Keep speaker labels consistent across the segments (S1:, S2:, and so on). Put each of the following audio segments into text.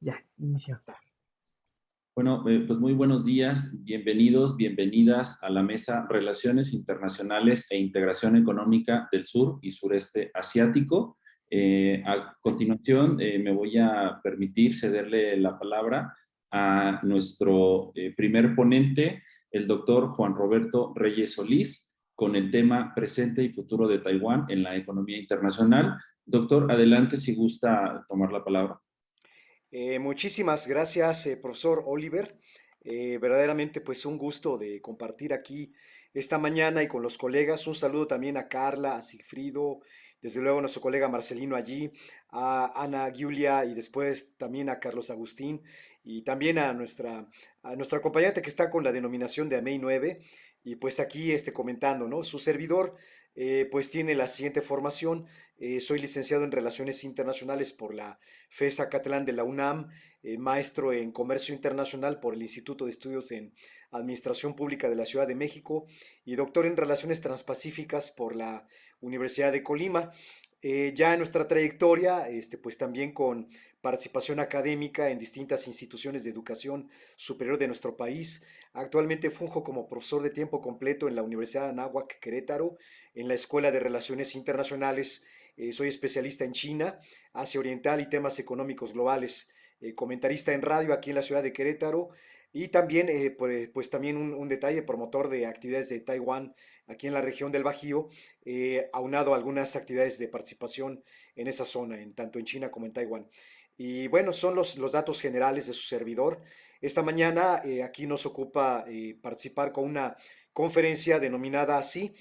S1: Ya, inicio.
S2: Bueno, pues muy buenos días, bienvenidos, bienvenidas a la mesa Relaciones Internacionales e Integración Económica del Sur y Sureste Asiático. A continuación, me voy a permitir cederle la palabra a nuestro primer ponente, el doctor Juan Roberto Reyes Solís, con el tema Presente y Futuro de Taiwán en la Economía Internacional. Doctor, adelante si gusta tomar la palabra.
S3: Muchísimas gracias, profesor Oliver. Verdaderamente, pues un gusto de compartir aquí esta mañana y con los colegas. Un saludo también a Carla, a Sigfrido, desde luego a nuestro colega Marcelino allí, a Ana Giulia y después también a Carlos Agustín y también a nuestra acompañante que está con la denominación de AMEI 9 y pues aquí comentando, ¿no? Su servidor pues tiene la siguiente formación. Soy licenciado en Relaciones Internacionales por la FES Acatlán de la UNAM, maestro en Comercio Internacional por el Instituto de Estudios en Administración Pública de la Ciudad de México y doctor en Relaciones Transpacíficas por la Universidad de Colima. Ya en nuestra trayectoria, pues también con participación académica en distintas instituciones de educación superior de nuestro país. Actualmente funjo como profesor de tiempo completo en la Universidad de Anáhuac, Querétaro, en la Escuela de Relaciones Internacionales. Soy especialista en China, Asia Oriental y temas económicos globales. Comentarista en radio aquí en la ciudad de Querétaro y también, pues también un detalle, promotor de actividades de Taiwán aquí en la región del Bajío, aunado a algunas actividades de participación en esa zona, tanto en China como en Taiwán. Y bueno, son los datos generales de su servidor. Esta mañana aquí nos ocupa participar con una conferencia denominada así,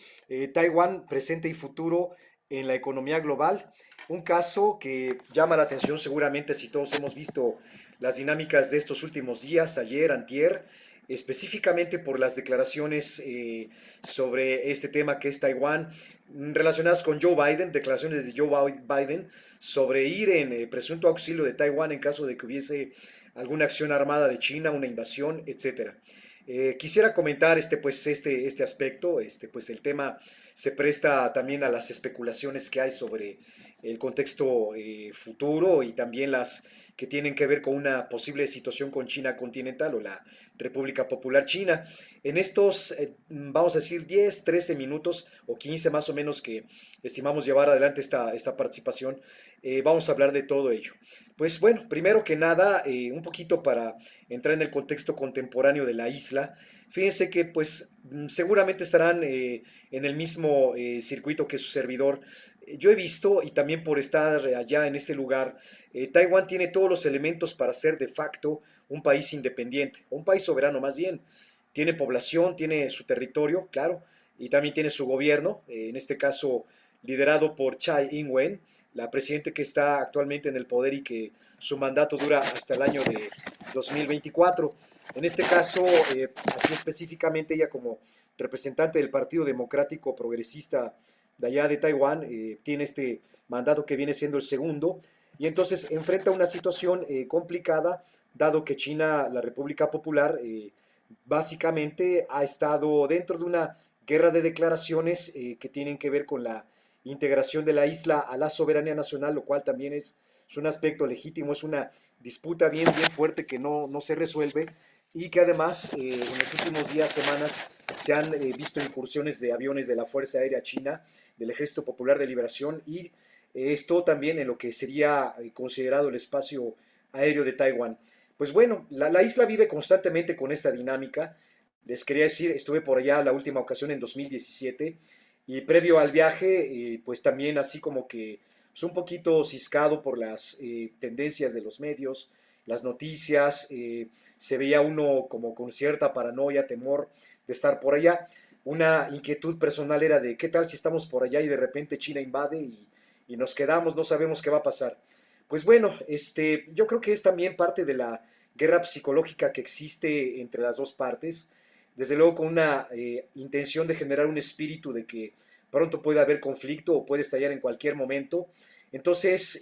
S3: Taiwán, presente y futuro en la economía global. Un caso que llama la atención seguramente si todos hemos visto las dinámicas de estos últimos días, ayer, antier, específicamente por las declaraciones sobre este tema que es Taiwán, relacionadas con Joe Biden, declaraciones de Joe Biden sobre ir en presunto auxilio de Taiwán en caso de que hubiese alguna acción armada de China, una invasión, etcétera. Quisiera comentar este aspecto, pues el tema se presta también a las especulaciones que hay sobre el contexto futuro y también las que tienen que ver con una posible situación con China continental o la República Popular China. En estos, vamos a decir, 10, 13 minutos o 15 más o menos que estimamos llevar adelante esta participación, vamos a hablar de todo ello. Pues bueno, primero que nada, un poquito para entrar en el contexto contemporáneo de la isla. Fíjense que pues seguramente estarán en el mismo circuito que su servidor. Yo he visto, y también por estar allá en ese lugar, Taiwán tiene todos los elementos para ser de facto un país independiente, un país soberano más bien. Tiene población, tiene su territorio, claro, y también tiene su gobierno, en este caso liderado por Tsai Ing-wen, la presidenta que está actualmente en el poder y que su mandato dura hasta el año de 2024. En este caso, así específicamente ella como representante del Partido Democrático Progresista de allá de Taiwán, tiene este mandato que viene siendo el segundo, y entonces enfrenta una situación complicada, dado que China, la República Popular, básicamente ha estado dentro de una guerra de declaraciones que tienen que ver con la integración de la isla a la soberanía nacional, lo cual también es un aspecto legítimo, es una disputa bien, bien fuerte que no se resuelve y que además en los últimos días, semanas, se han visto incursiones de aviones de la Fuerza Aérea China, del Ejército Popular de Liberación y esto también en lo que sería considerado el espacio aéreo de Taiwán. Pues bueno, la isla vive constantemente con esta dinámica. Les quería decir, estuve por allá la última ocasión en 2017 y previo al viaje, pues también así como que pues un poquito ciscado por las tendencias de los medios, las noticias, se veía uno como con cierta paranoia, temor de estar por allá. Una inquietud personal era de qué tal si estamos por allá y de repente China invade y nos quedamos, no sabemos qué va a pasar. Pues bueno, yo creo que es también parte de la guerra psicológica que existe entre las dos partes, desde luego con una intención de generar un espíritu de que pronto puede haber conflicto o puede estallar en cualquier momento. Entonces,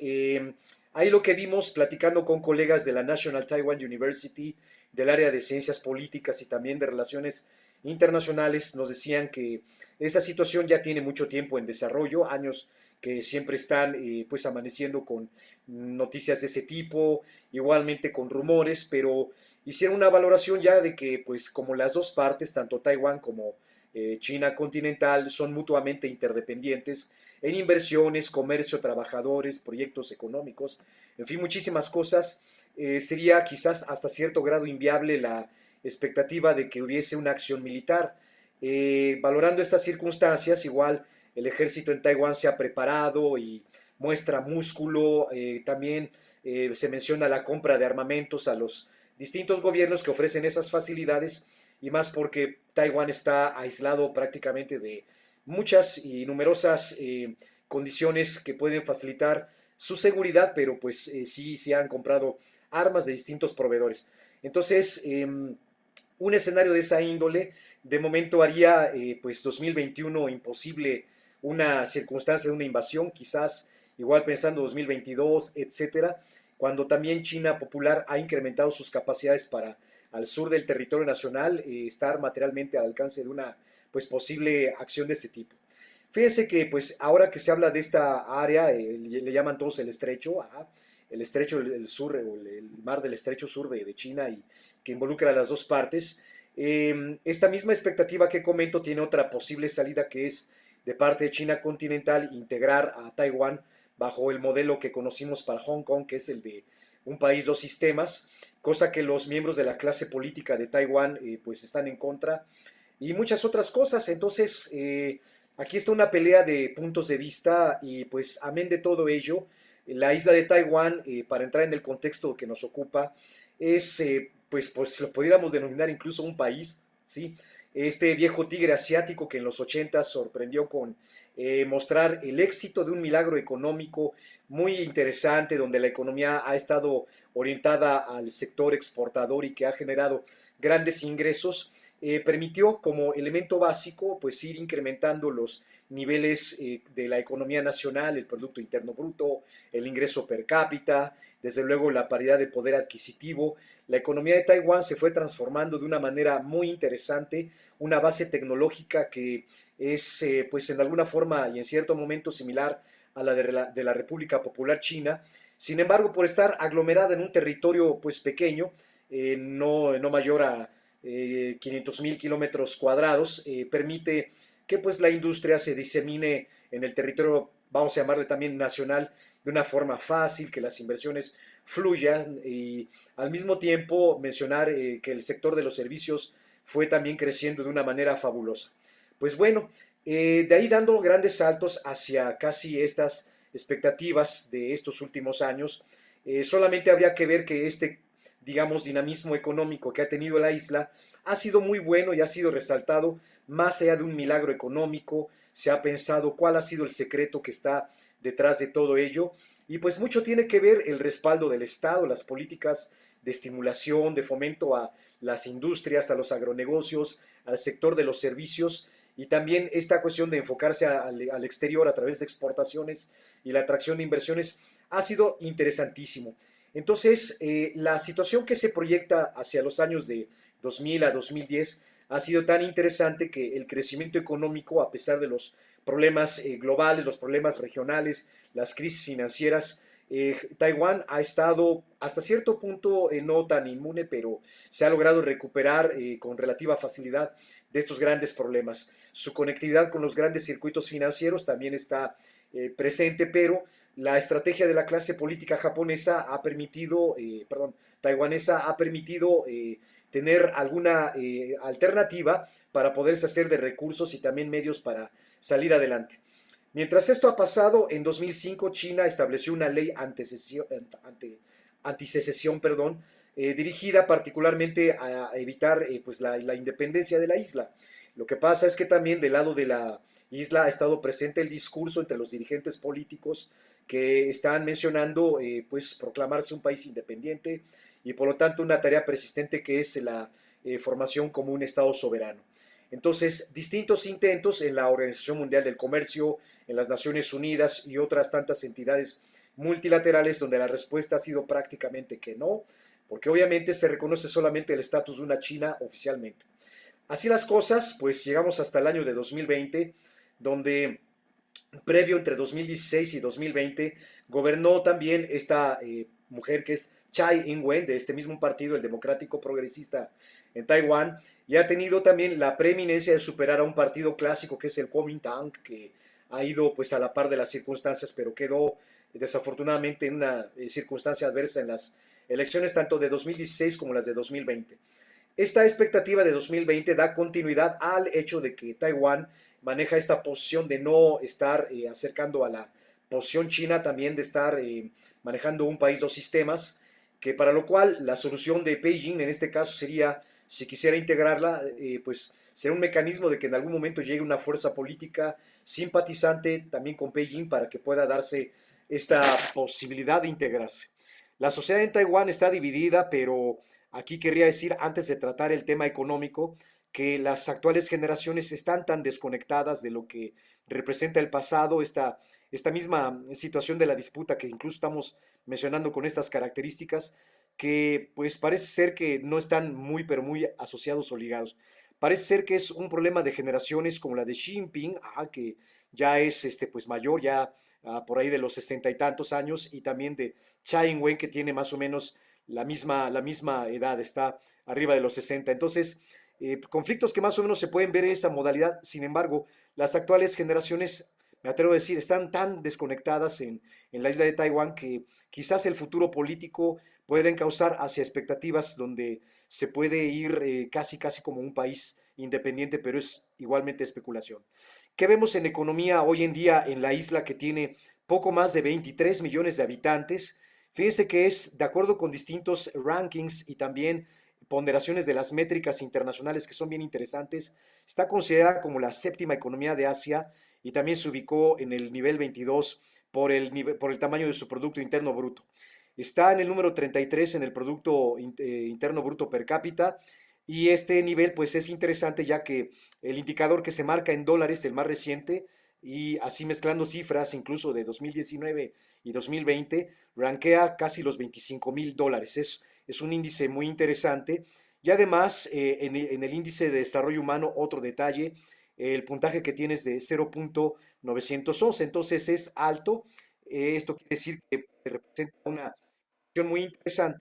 S3: ahí lo que vimos platicando con colegas de la National Taiwan University, del área de ciencias políticas y también de relaciones internacionales, nos decían que esta situación ya tiene mucho tiempo en desarrollo, años que siempre están pues amaneciendo con noticias de ese tipo, igualmente con rumores, pero hicieron una valoración ya de que pues como las dos partes, tanto Taiwán como China continental, son mutuamente interdependientes en inversiones, comercio, trabajadores, proyectos económicos, en fin, muchísimas cosas. Sería quizás hasta cierto grado inviable la expectativa de que hubiese una acción militar. Valorando estas circunstancias, igual el ejército en Taiwán se ha preparado y muestra músculo. También se menciona la compra de armamentos a los distintos gobiernos que ofrecen esas facilidades, y más porque Taiwán está aislado prácticamente de muchas y numerosas condiciones que pueden facilitar su seguridad, pero pues sí se han comprado armas de distintos proveedores. Entonces, un escenario de esa índole de momento haría pues 2021 imposible una circunstancia de una invasión, quizás igual pensando 2022, etcétera, cuando también China Popular ha incrementado sus capacidades para al sur del territorio nacional estar materialmente al alcance de una pues posible acción de ese tipo. Fíjense que pues ahora que se habla de esta área, le llaman todos el estrecho, el estrecho del sur, o el mar del estrecho sur de China, y que involucra a las dos partes. Esta misma expectativa que comento tiene otra posible salida, que es de parte de China continental integrar a Taiwán bajo el modelo que conocimos para Hong Kong, que es el de un país, dos sistemas, cosa que los miembros de la clase política de Taiwán pues están en contra, y muchas otras cosas. Entonces, aquí está una pelea de puntos de vista, y pues amén de todo ello, la isla de Taiwán, para entrar en el contexto que nos ocupa, es, pues lo pudiéramos denominar incluso un país, ¿sí? Este viejo tigre asiático que en los 80 sorprendió con mostrar el éxito de un milagro económico muy interesante, donde la economía ha estado orientada al sector exportador y que ha generado grandes ingresos. Permitió como elemento básico pues ir incrementando los niveles de la economía nacional, el Producto Interno Bruto, el ingreso per cápita, desde luego la paridad de poder adquisitivo. La economía de Taiwán se fue transformando de una manera muy interesante, una base tecnológica que es pues en alguna forma y en cierto momento similar a la de la República Popular China. Sin embargo, por estar aglomerada en un territorio pues pequeño, no mayor a 500.000 kilómetros cuadrados, permite que pues la industria se disemine en el territorio, vamos a llamarle también nacional, de una forma fácil, que las inversiones fluyan, y al mismo tiempo mencionar que el sector de los servicios fue también creciendo de una manera fabulosa. Pues bueno, de ahí dando grandes saltos hacia casi estas expectativas de estos últimos años, solamente habría que ver que este, digamos, dinamismo económico que ha tenido la isla ha sido muy bueno y ha sido resaltado más allá de un milagro económico. Se ha pensado cuál ha sido el secreto que está detrás de todo ello, y pues mucho tiene que ver el respaldo del Estado, las políticas de estimulación, de fomento a las industrias, a los agronegocios, al sector de los servicios, y también esta cuestión de enfocarse al exterior a través de exportaciones y la atracción de inversiones ha sido interesantísimo. Entonces, la situación que se proyecta hacia los años de 2000 a 2010 ha sido tan interesante que el crecimiento económico, a pesar de los problemas globales, los problemas regionales, las crisis financieras, Taiwán ha estado hasta cierto punto no tan inmune, pero se ha logrado recuperar con relativa facilidad de estos grandes problemas. Su conectividad con los grandes circuitos financieros también está presente, pero la estrategia de la clase política japonesa ha permitido, perdón, taiwanesa ha permitido tener alguna alternativa para poderse hacer de recursos y también medios para salir adelante. Mientras esto ha pasado, en 2005 China estableció una ley antisecesión, perdón, dirigida particularmente a evitar pues la independencia de la isla. Lo que pasa es que también del lado de la isla ha estado presente el discurso entre los dirigentes políticos que están mencionando pues proclamarse un país independiente, y por lo tanto una tarea persistente que es la formación como un Estado soberano. Entonces, distintos intentos en la Organización Mundial del Comercio, en las Naciones Unidas y otras tantas entidades multilaterales, donde la respuesta ha sido prácticamente que no, porque obviamente se reconoce solamente el estatus de una China oficialmente. Así las cosas, pues llegamos hasta el año de 2020, donde previo entre 2016 y 2020, gobernó también esta mujer que es Tsai Ing-wen, de este mismo partido, el Democrático Progresista en Taiwán, y ha tenido también la preeminencia de superar a un partido clásico que es el Kuomintang, que ha ido pues a la par de las circunstancias, pero quedó desafortunadamente en una circunstancia adversa en las elecciones tanto de 2016 como las de 2020. Esta expectativa de 2020 da continuidad al hecho de que Taiwán maneja esta posición de no estar acercando a la posición china, también de estar manejando un país, dos sistemas, que para lo cual la solución de Beijing en este caso sería, si quisiera integrarla, pues sería un mecanismo de que en algún momento llegue una fuerza política simpatizante también con Beijing para que pueda darse esta posibilidad de integrarse. La sociedad en Taiwán está dividida, pero aquí querría decir, antes de tratar el tema económico, que las actuales generaciones están tan desconectadas de lo que representa el pasado, esta misma situación de la disputa que incluso estamos mencionando con estas características, que pues parece ser que no están muy, pero muy asociados o ligados. Parece ser que es un problema de generaciones como la de Xi Jinping, que ya es pues mayor, ya por ahí de los 60 y tantos años, y también de Tsai Ing-wen, que tiene más o menos la misma edad, está arriba de los 60. Entonces, conflictos que más o menos se pueden ver en esa modalidad. Sin embargo, las actuales generaciones, me atrevo a decir, están tan desconectadas en la isla de Taiwán que quizás el futuro político pueden causar hacia expectativas donde se puede ir casi, casi como un país independiente, pero es igualmente especulación. ¿Qué vemos en economía hoy en día en la isla que tiene poco más de 23 millones de habitantes? Fíjense que es, de acuerdo con distintos rankings y también ponderaciones de las métricas internacionales que son bien interesantes, está considerada como la séptima economía de Asia y también se ubicó en el nivel 22 por el tamaño de su Producto Interno Bruto. Está en el número 33 en el Producto Interno Bruto per cápita, y este nivel pues es interesante ya que el indicador que se marca en dólares, el más reciente, y así mezclando cifras incluso de 2019 y 2020, rankea casi los $25,000. Es un índice muy interesante. Y además, en el índice de desarrollo humano, otro detalle, el puntaje que tienes de 0.911, entonces es alto. Esto quiere decir que representa una muy interesante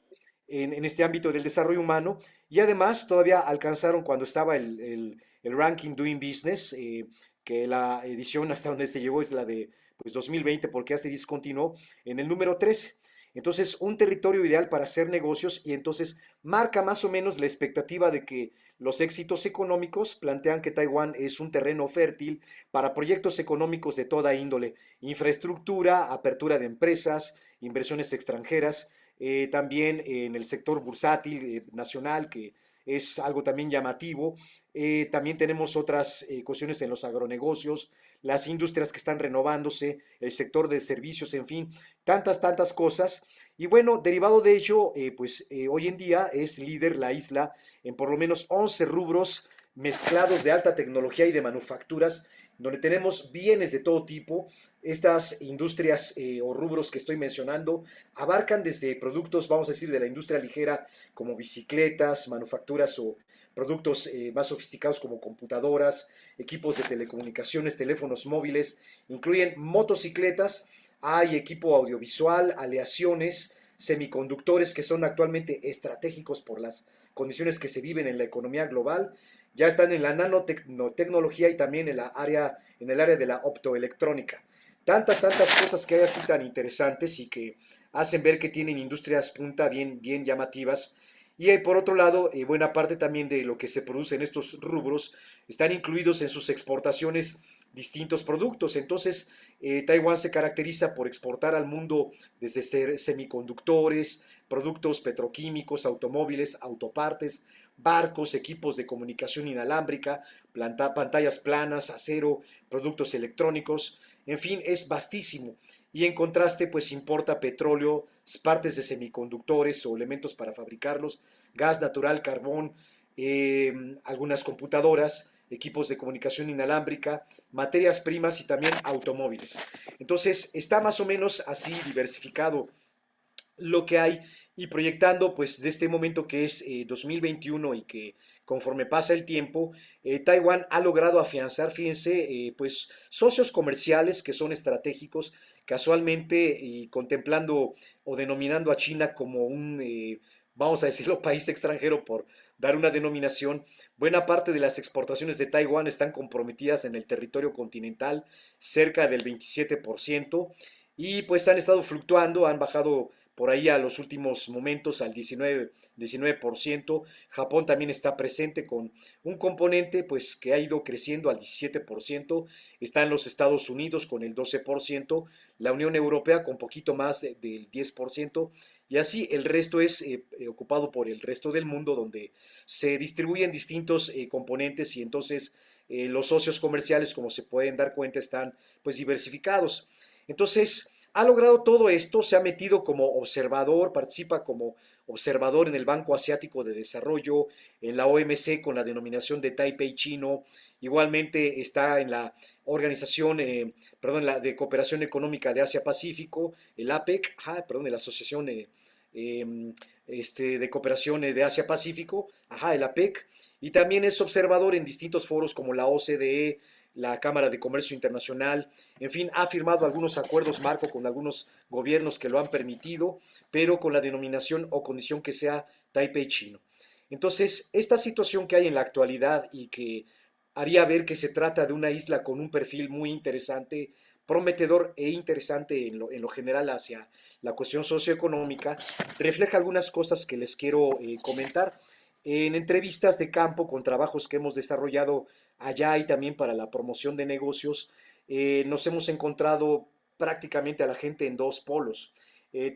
S3: en este ámbito del desarrollo humano, y además todavía alcanzaron cuando estaba el ranking Doing Business, que la edición hasta donde se llegó es la de pues, 2020 porque ya se discontinuó, en el número 13. Entonces, un territorio ideal para hacer negocios, y entonces marca más o menos la expectativa de que los éxitos económicos plantean que Taiwán es un terreno fértil para proyectos económicos de toda índole, infraestructura, apertura de empresas, inversiones extranjeras, también en el sector bursátil nacional, que es algo también llamativo. También tenemos otras cuestiones en los agronegocios, las industrias que están renovándose, el sector de servicios, en fin, tantas cosas. Y bueno, derivado de ello, hoy en día es líder la isla en por lo menos 11 rubros mezclados de alta tecnología y de manufacturas, donde tenemos bienes de todo tipo. Estas industrias o rubros que estoy mencionando abarcan desde productos, vamos a decir, de la industria ligera, como bicicletas, manufacturas o productos más sofisticados como computadoras, equipos de telecomunicaciones, teléfonos móviles, incluyen motocicletas, hay equipo audiovisual, aleaciones, semiconductores que son actualmente estratégicos por las condiciones que se viven en la economía global, ya están en la nanotecnología y también en el área de la optoelectrónica. Tantas cosas que hay así tan interesantes y que hacen ver que tienen industrias punta bien llamativas. Y por otro lado, buena parte también de lo que se produce en estos rubros están incluidos en sus exportaciones distintos productos. Entonces, Taiwán se caracteriza por exportar al mundo desde semiconductores, productos petroquímicos, automóviles, autopartes, barcos, equipos de comunicación inalámbrica, pantallas planas, acero, productos electrónicos, en fin, es vastísimo. Y en contraste, pues importa petróleo, partes de semiconductores o elementos para fabricarlos, gas natural, carbón, algunas computadoras, equipos de comunicación inalámbrica, materias primas y también automóviles. Entonces, está más o menos así diversificado lo que hay y proyectando pues de este momento que es 2021 y que conforme pasa el tiempo, Taiwán ha logrado afianzar, fíjense, pues socios comerciales que son estratégicos, casualmente y contemplando o denominando a China como un, vamos a decirlo, país extranjero por dar una denominación. Buena parte de las exportaciones de Taiwán están comprometidas en el territorio continental, cerca del 27%, y pues han estado fluctuando, han bajado por ahí a los últimos momentos al 19%. Japón también está presente con un componente pues que ha ido creciendo al 17%. Están los Estados Unidos con el 12%, la Unión Europea con poquito más del 10%, y así el resto es ocupado por el resto del mundo, donde se distribuyen distintos componentes, y entonces los socios comerciales, como se pueden dar cuenta, están pues diversificados. Entonces, ha logrado todo esto, se ha metido como observador, participa como observador en el Banco Asiático de Desarrollo, en la OMC con la denominación de Taipei chino, igualmente está en la organización, perdón, la de Cooperación Económica de Asia-Pacífico, el APEC, perdón, de la Asociación eh, de Cooperación de Asia-Pacífico, el APEC, y también es observador en distintos foros como la OCDE, la Cámara de Comercio Internacional, en fin, ha firmado algunos acuerdos marco con algunos gobiernos que lo han permitido, pero con la denominación o condición que sea Taipei chino. Entonces, esta situación que hay en la actualidad y que haría ver que se trata de una isla con un perfil muy interesante, prometedor e interesante en lo general hacia la cuestión socioeconómica, refleja algunas cosas que les quiero comentar. En entrevistas de campo con trabajos que hemos desarrollado allá y también para la promoción de negocios, nos hemos encontrado prácticamente a la gente en dos polos.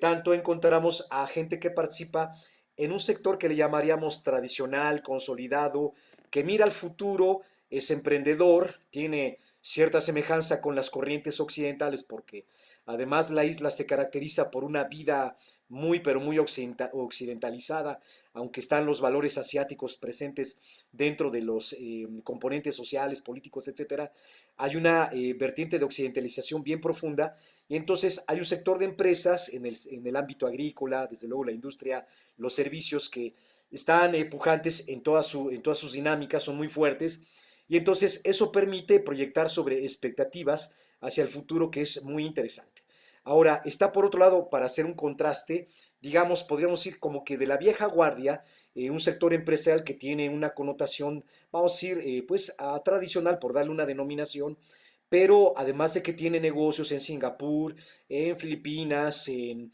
S3: Tanto encontramos a gente que participa en un sector que le llamaríamos tradicional, consolidado, que mira al futuro, es emprendedor, tiene cierta semejanza con las corrientes occidentales porque además la isla se caracteriza por una vida muy pero muy occidentalizada, aunque están los valores asiáticos presentes dentro de los componentes sociales, políticos, etcétera. Hay una vertiente de occidentalización bien profunda, y entonces hay un sector de empresas en el ámbito agrícola, desde luego la industria, los servicios que están pujantes en todas sus dinámicas, son muy fuertes, y entonces eso permite proyectar sobre expectativas hacia el futuro, que es muy interesante. Ahora, está por otro lado, para hacer un contraste, digamos, podríamos ir como que de la vieja guardia, un sector empresarial que tiene una connotación, vamos a decir, pues tradicional, por darle una denominación, pero además de que tiene negocios en Singapur, en Filipinas, en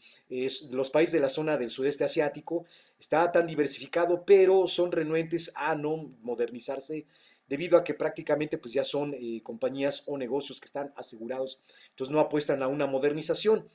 S3: los países de la zona del sudeste asiático, está tan diversificado, pero son renuentes a no modernizarse debido a que prácticamente pues ya son compañías o negocios que están asegurados, entonces no apuestan a una modernización.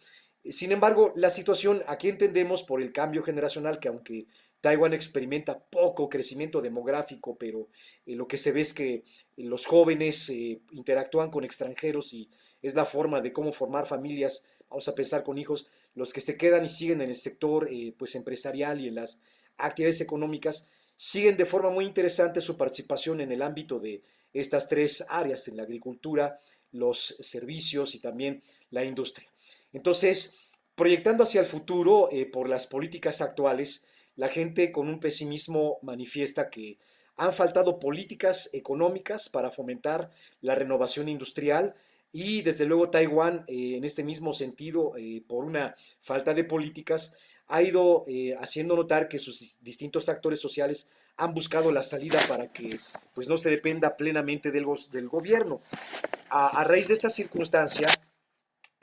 S3: Sin embargo, la situación aquí entendemos por el cambio generacional, que aunque Taiwán experimenta poco crecimiento demográfico, pero lo que se ve es que los jóvenes interactúan con extranjeros y es la forma de cómo formar familias, vamos a pensar con hijos, los que se quedan y siguen en el sector pues empresarial y en las actividades económicas, siguen de forma muy interesante su participación en el ámbito de estas tres áreas, en la agricultura, los servicios y también la industria. Entonces, proyectando hacia el futuro, por las políticas actuales, la gente con un pesimismo manifiesta que han faltado políticas económicas para fomentar la renovación industrial, y desde luego Taiwán, en este mismo sentido, por una falta de políticas, ha ido haciendo notar que sus distintos actores sociales han buscado la salida para que pues, no se dependa plenamente del gobierno. A raíz de esta circunstancia,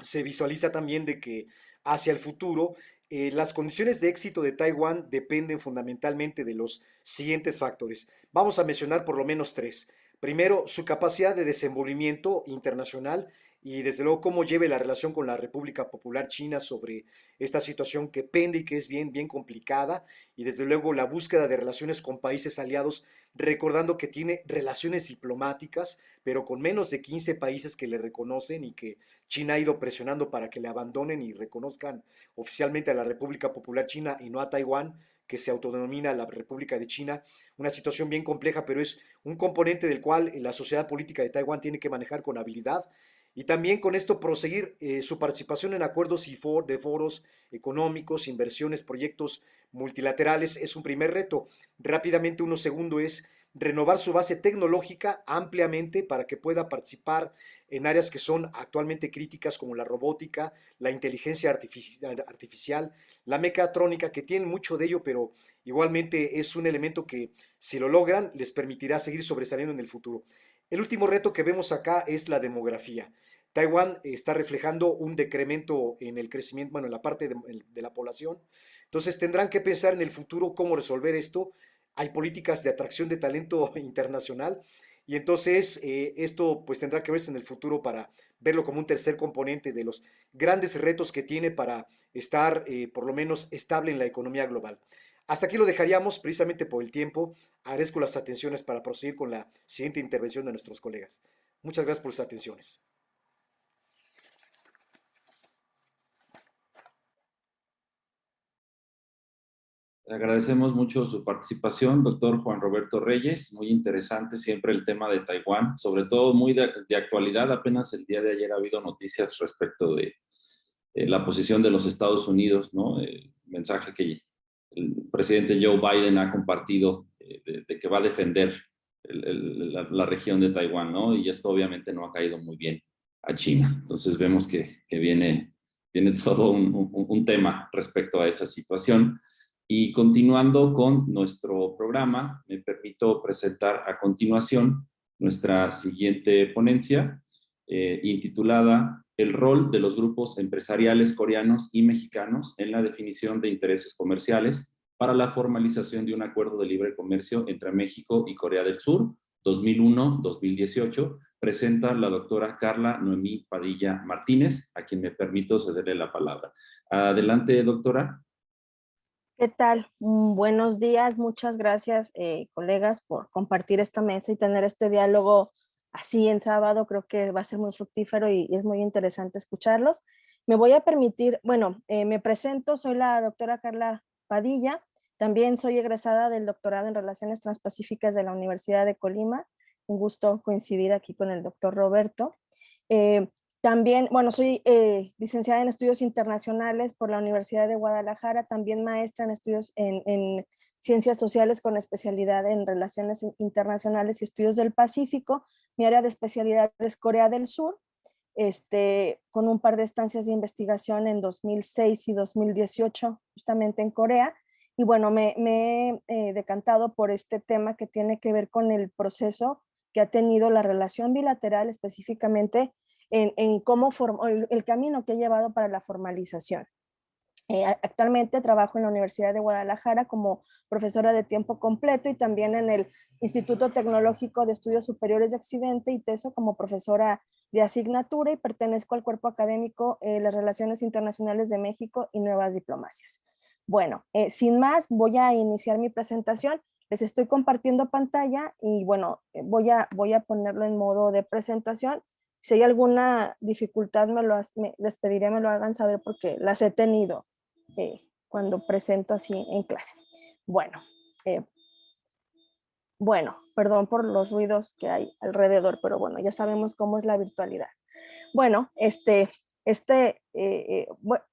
S3: se visualiza también de que hacia el futuro las condiciones de éxito de Taiwán dependen fundamentalmente de los siguientes factores. Vamos a mencionar por lo menos tres. Primero, su capacidad de desenvolvimiento internacional y desde luego cómo lleve la relación con la República Popular China sobre esta situación que pende y que es bien, bien complicada, y desde luego la búsqueda de relaciones con países aliados, recordando que tiene relaciones diplomáticas, pero con menos de 15 países que le reconocen, y que China ha ido presionando para que le abandonen y reconozcan oficialmente a la República Popular China y no a Taiwán, que se autodenomina la República de China. Una situación bien compleja, pero es un componente del cual la sociedad política de Taiwán tiene que manejar con habilidad. y también con esto proseguir su participación en acuerdos de foros económicos, inversiones, proyectos multilaterales es un primer reto. Rápidamente, uno segundo es renovar su base tecnológica ampliamente para que pueda participar en áreas que son actualmente críticas como la robótica, la inteligencia artificial, la mecatrónica, que tienen mucho de ello, pero igualmente es un elemento que, si lo logran, les permitirá seguir sobresaliendo en el futuro. El último reto que vemos acá es la demografía. Taiwán está reflejando un decremento en el crecimiento, bueno, en la parte de la población. Entonces tendrán que pensar en el futuro cómo resolver esto. Hay políticas de atracción de talento internacional y entonces esto pues tendrá que verse en el futuro para verlo como un tercer componente de los grandes retos que tiene para estar por lo menos estable en la economía global. Hasta aquí lo dejaríamos precisamente por el tiempo. Agradezco las atenciones para proseguir con la siguiente intervención de nuestros colegas. Muchas gracias por sus atenciones.
S2: Agradecemos mucho su participación, doctor Juan Roberto Reyes. Muy interesante siempre el tema de Taiwán, sobre todo muy de actualidad. Apenas el día de ayer ha habido noticias respecto de la posición de los Estados Unidos, ¿no? El mensaje que el presidente Joe Biden ha compartido de que va a defender la región de Taiwán, ¿no? Y esto obviamente no ha caído muy bien a China. Entonces vemos que viene todo un tema respecto a esa situación. Y continuando con nuestro programa, me permito presentar a continuación nuestra siguiente ponencia, intitulada El rol de los grupos empresariales coreanos y mexicanos en la definición de intereses comerciales para la formalización de un acuerdo de libre comercio entre México y Corea del Sur, 2001-2018, presenta la doctora Carla Noemí Padilla Martínez, a quien me permito cederle la palabra. Adelante, doctora.
S4: ¿Qué tal? Buenos días, muchas gracias, colegas, por compartir esta mesa y tener este diálogo así en sábado. Creo que va a ser muy fructífero y es muy interesante escucharlos. Me voy a permitir, bueno, me presento, soy la doctora Carla Padilla, también soy egresada del doctorado en Relaciones Transpacíficas de la Universidad de Colima. Un gusto coincidir aquí con el doctor Roberto. También, bueno, soy licenciada en estudios internacionales por la Universidad de Guadalajara, también maestra en estudios en ciencias sociales con especialidad en relaciones internacionales y estudios del Pacífico. Mi área de especialidad es Corea del Sur, con un par de estancias de investigación en 2006 y 2018, justamente en Corea. Y bueno, me he decantado por este tema que tiene que ver con el proceso que ha tenido la relación bilateral, específicamente en cómo el camino que ha llevado para la formalización. Actualmente trabajo en la Universidad de Guadalajara como profesora de tiempo completo y también en el Instituto Tecnológico de Estudios Superiores de Occidente, ITESO, como profesora de asignatura, y pertenezco al cuerpo académico las Relaciones Internacionales de México y Nuevas Diplomacias. Bueno, sin más, voy a iniciar mi presentación. Les estoy compartiendo pantalla y bueno, voy a ponerlo en modo de presentación. Si hay alguna dificultad, les pediré me lo hagan saber porque las he tenido cuando presento así en clase. Bueno, perdón por los ruidos que hay alrededor, pero bueno, ya sabemos cómo es la virtualidad. Bueno,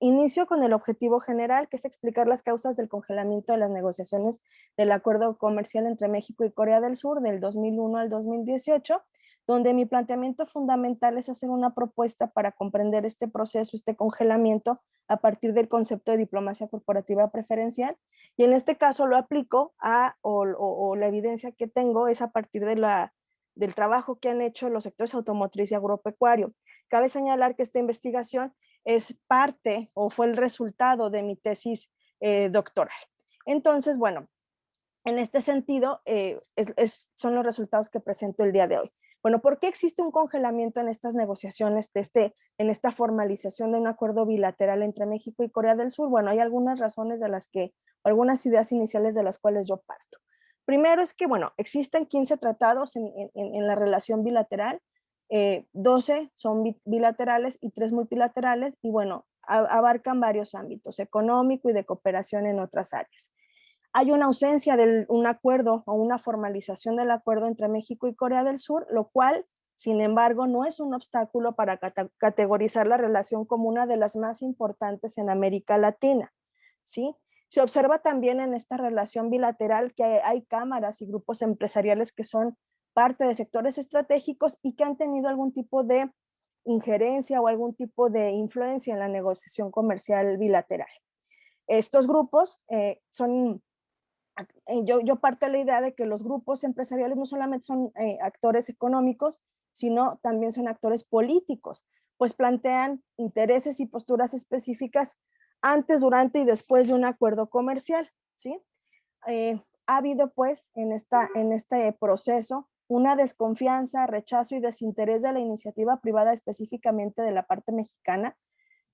S4: inicio con el objetivo general, que es explicar las causas del congelamiento de las negociaciones del acuerdo comercial entre México y Corea del Sur del 2001 al 2018, donde mi planteamiento fundamental es hacer una propuesta para comprender este proceso, este congelamiento, a partir del concepto de diplomacia corporativa preferencial. Y en este caso lo aplico o la evidencia que tengo es a partir del trabajo que han hecho los sectores automotriz y agropecuario. Cabe señalar que esta investigación es parte o fue el resultado de mi tesis doctoral. Entonces, bueno, en este sentido, son los resultados que presento el día de hoy. Bueno, ¿por qué existe un congelamiento en estas negociaciones, en esta formalización de un acuerdo bilateral entre México y Corea del Sur? Bueno, hay algunas razones algunas ideas iniciales de las cuales yo parto. Primero es que, bueno, existen 15 tratados en la relación bilateral, 12 son bilaterales y 3 multilaterales, y bueno, abarcan varios ámbitos, económico y de cooperación en otras áreas. Hay una ausencia de un acuerdo o una formalización del acuerdo entre México y Corea del Sur, lo cual Sin embargo, no es un obstáculo para categorizar la relación como una de las más importantes en América Latina, ¿sí? Se observa también en esta relación bilateral que hay cámaras y grupos empresariales que son parte de sectores estratégicos y que han tenido algún tipo de injerencia o algún tipo de influencia en la negociación comercial bilateral. Estos grupos yo parto de la idea de que los grupos empresariales no solamente son actores económicos, sino también son actores políticos, pues plantean intereses y posturas específicas antes, durante y después de un acuerdo comercial, ¿sí? Ha habido pues en este proceso una desconfianza, rechazo y desinterés de la iniciativa privada, específicamente de la parte mexicana,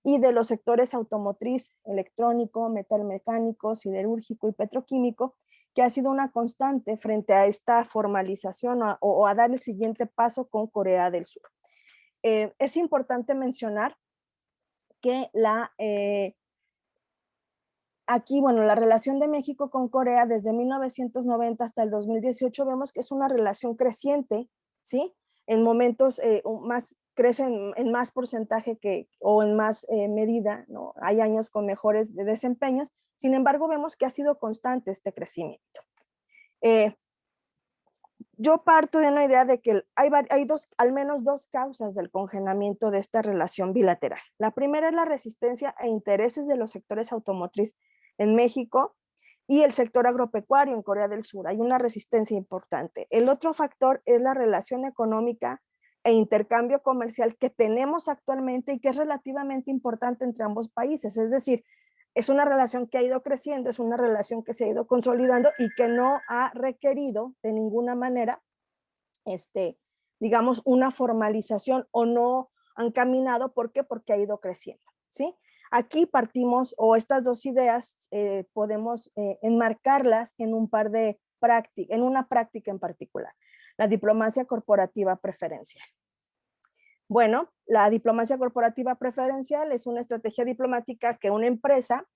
S4: y de los sectores automotriz, electrónico, metalmecánico, siderúrgico y petroquímico, que ha sido una constante frente a esta formalización o a dar el siguiente paso con Corea del Sur. Es importante mencionar que aquí, bueno, la relación de México con Corea desde 1990 hasta el 2018 vemos que es una relación creciente, ¿sí? En momentos crecen en más porcentaje o en más medida, ¿no? Hay años con mejores desempeños, sin embargo vemos que ha sido constante este crecimiento. Yo parto de una idea de que hay al menos dos causas del congelamiento de esta relación bilateral. La primera es la resistencia e intereses de los sectores automotriz en México y el sector agropecuario en Corea del Sur. Hay una resistencia importante. El otro factor es la relación económica e intercambio comercial que tenemos actualmente y que es relativamente importante entre ambos países. Es decir, es una relación que ha ido creciendo, es una relación que se ha ido consolidando y que no ha requerido de ninguna manera, digamos, una formalización o no han caminado. ¿Por qué? Porque ha ido creciendo, ¿sí? Aquí partimos, o estas dos ideas podemos enmarcarlas en en una práctica en particular, la diplomacia corporativa preferencial. Bueno, la diplomacia corporativa preferencial es una estrategia diplomática que una empresa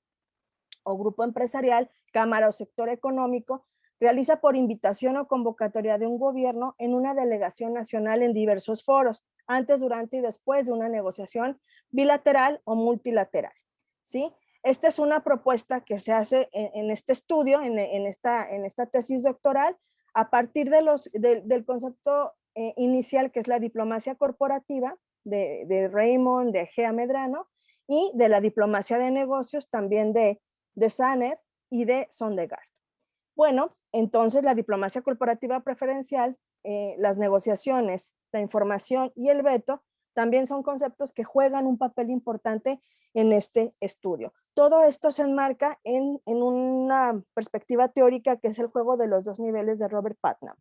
S4: o grupo empresarial, cámara o sector económico realiza por invitación o convocatoria de un gobierno en una delegación nacional en diversos foros, antes, durante y después de una negociación bilateral o multilateral, ¿sí? Esta es una propuesta que se hace en este estudio, en esta tesis doctoral, a partir del concepto inicial, que es la diplomacia corporativa de Raymond, de Gea Medrano, y de la diplomacia de negocios también de Saner y de Sondergaard. Bueno, entonces la diplomacia corporativa preferencial, las negociaciones, la información y el veto también son conceptos que juegan un papel importante en este estudio. Todo esto se enmarca en una perspectiva teórica que es el juego de los dos niveles de Robert Putnam.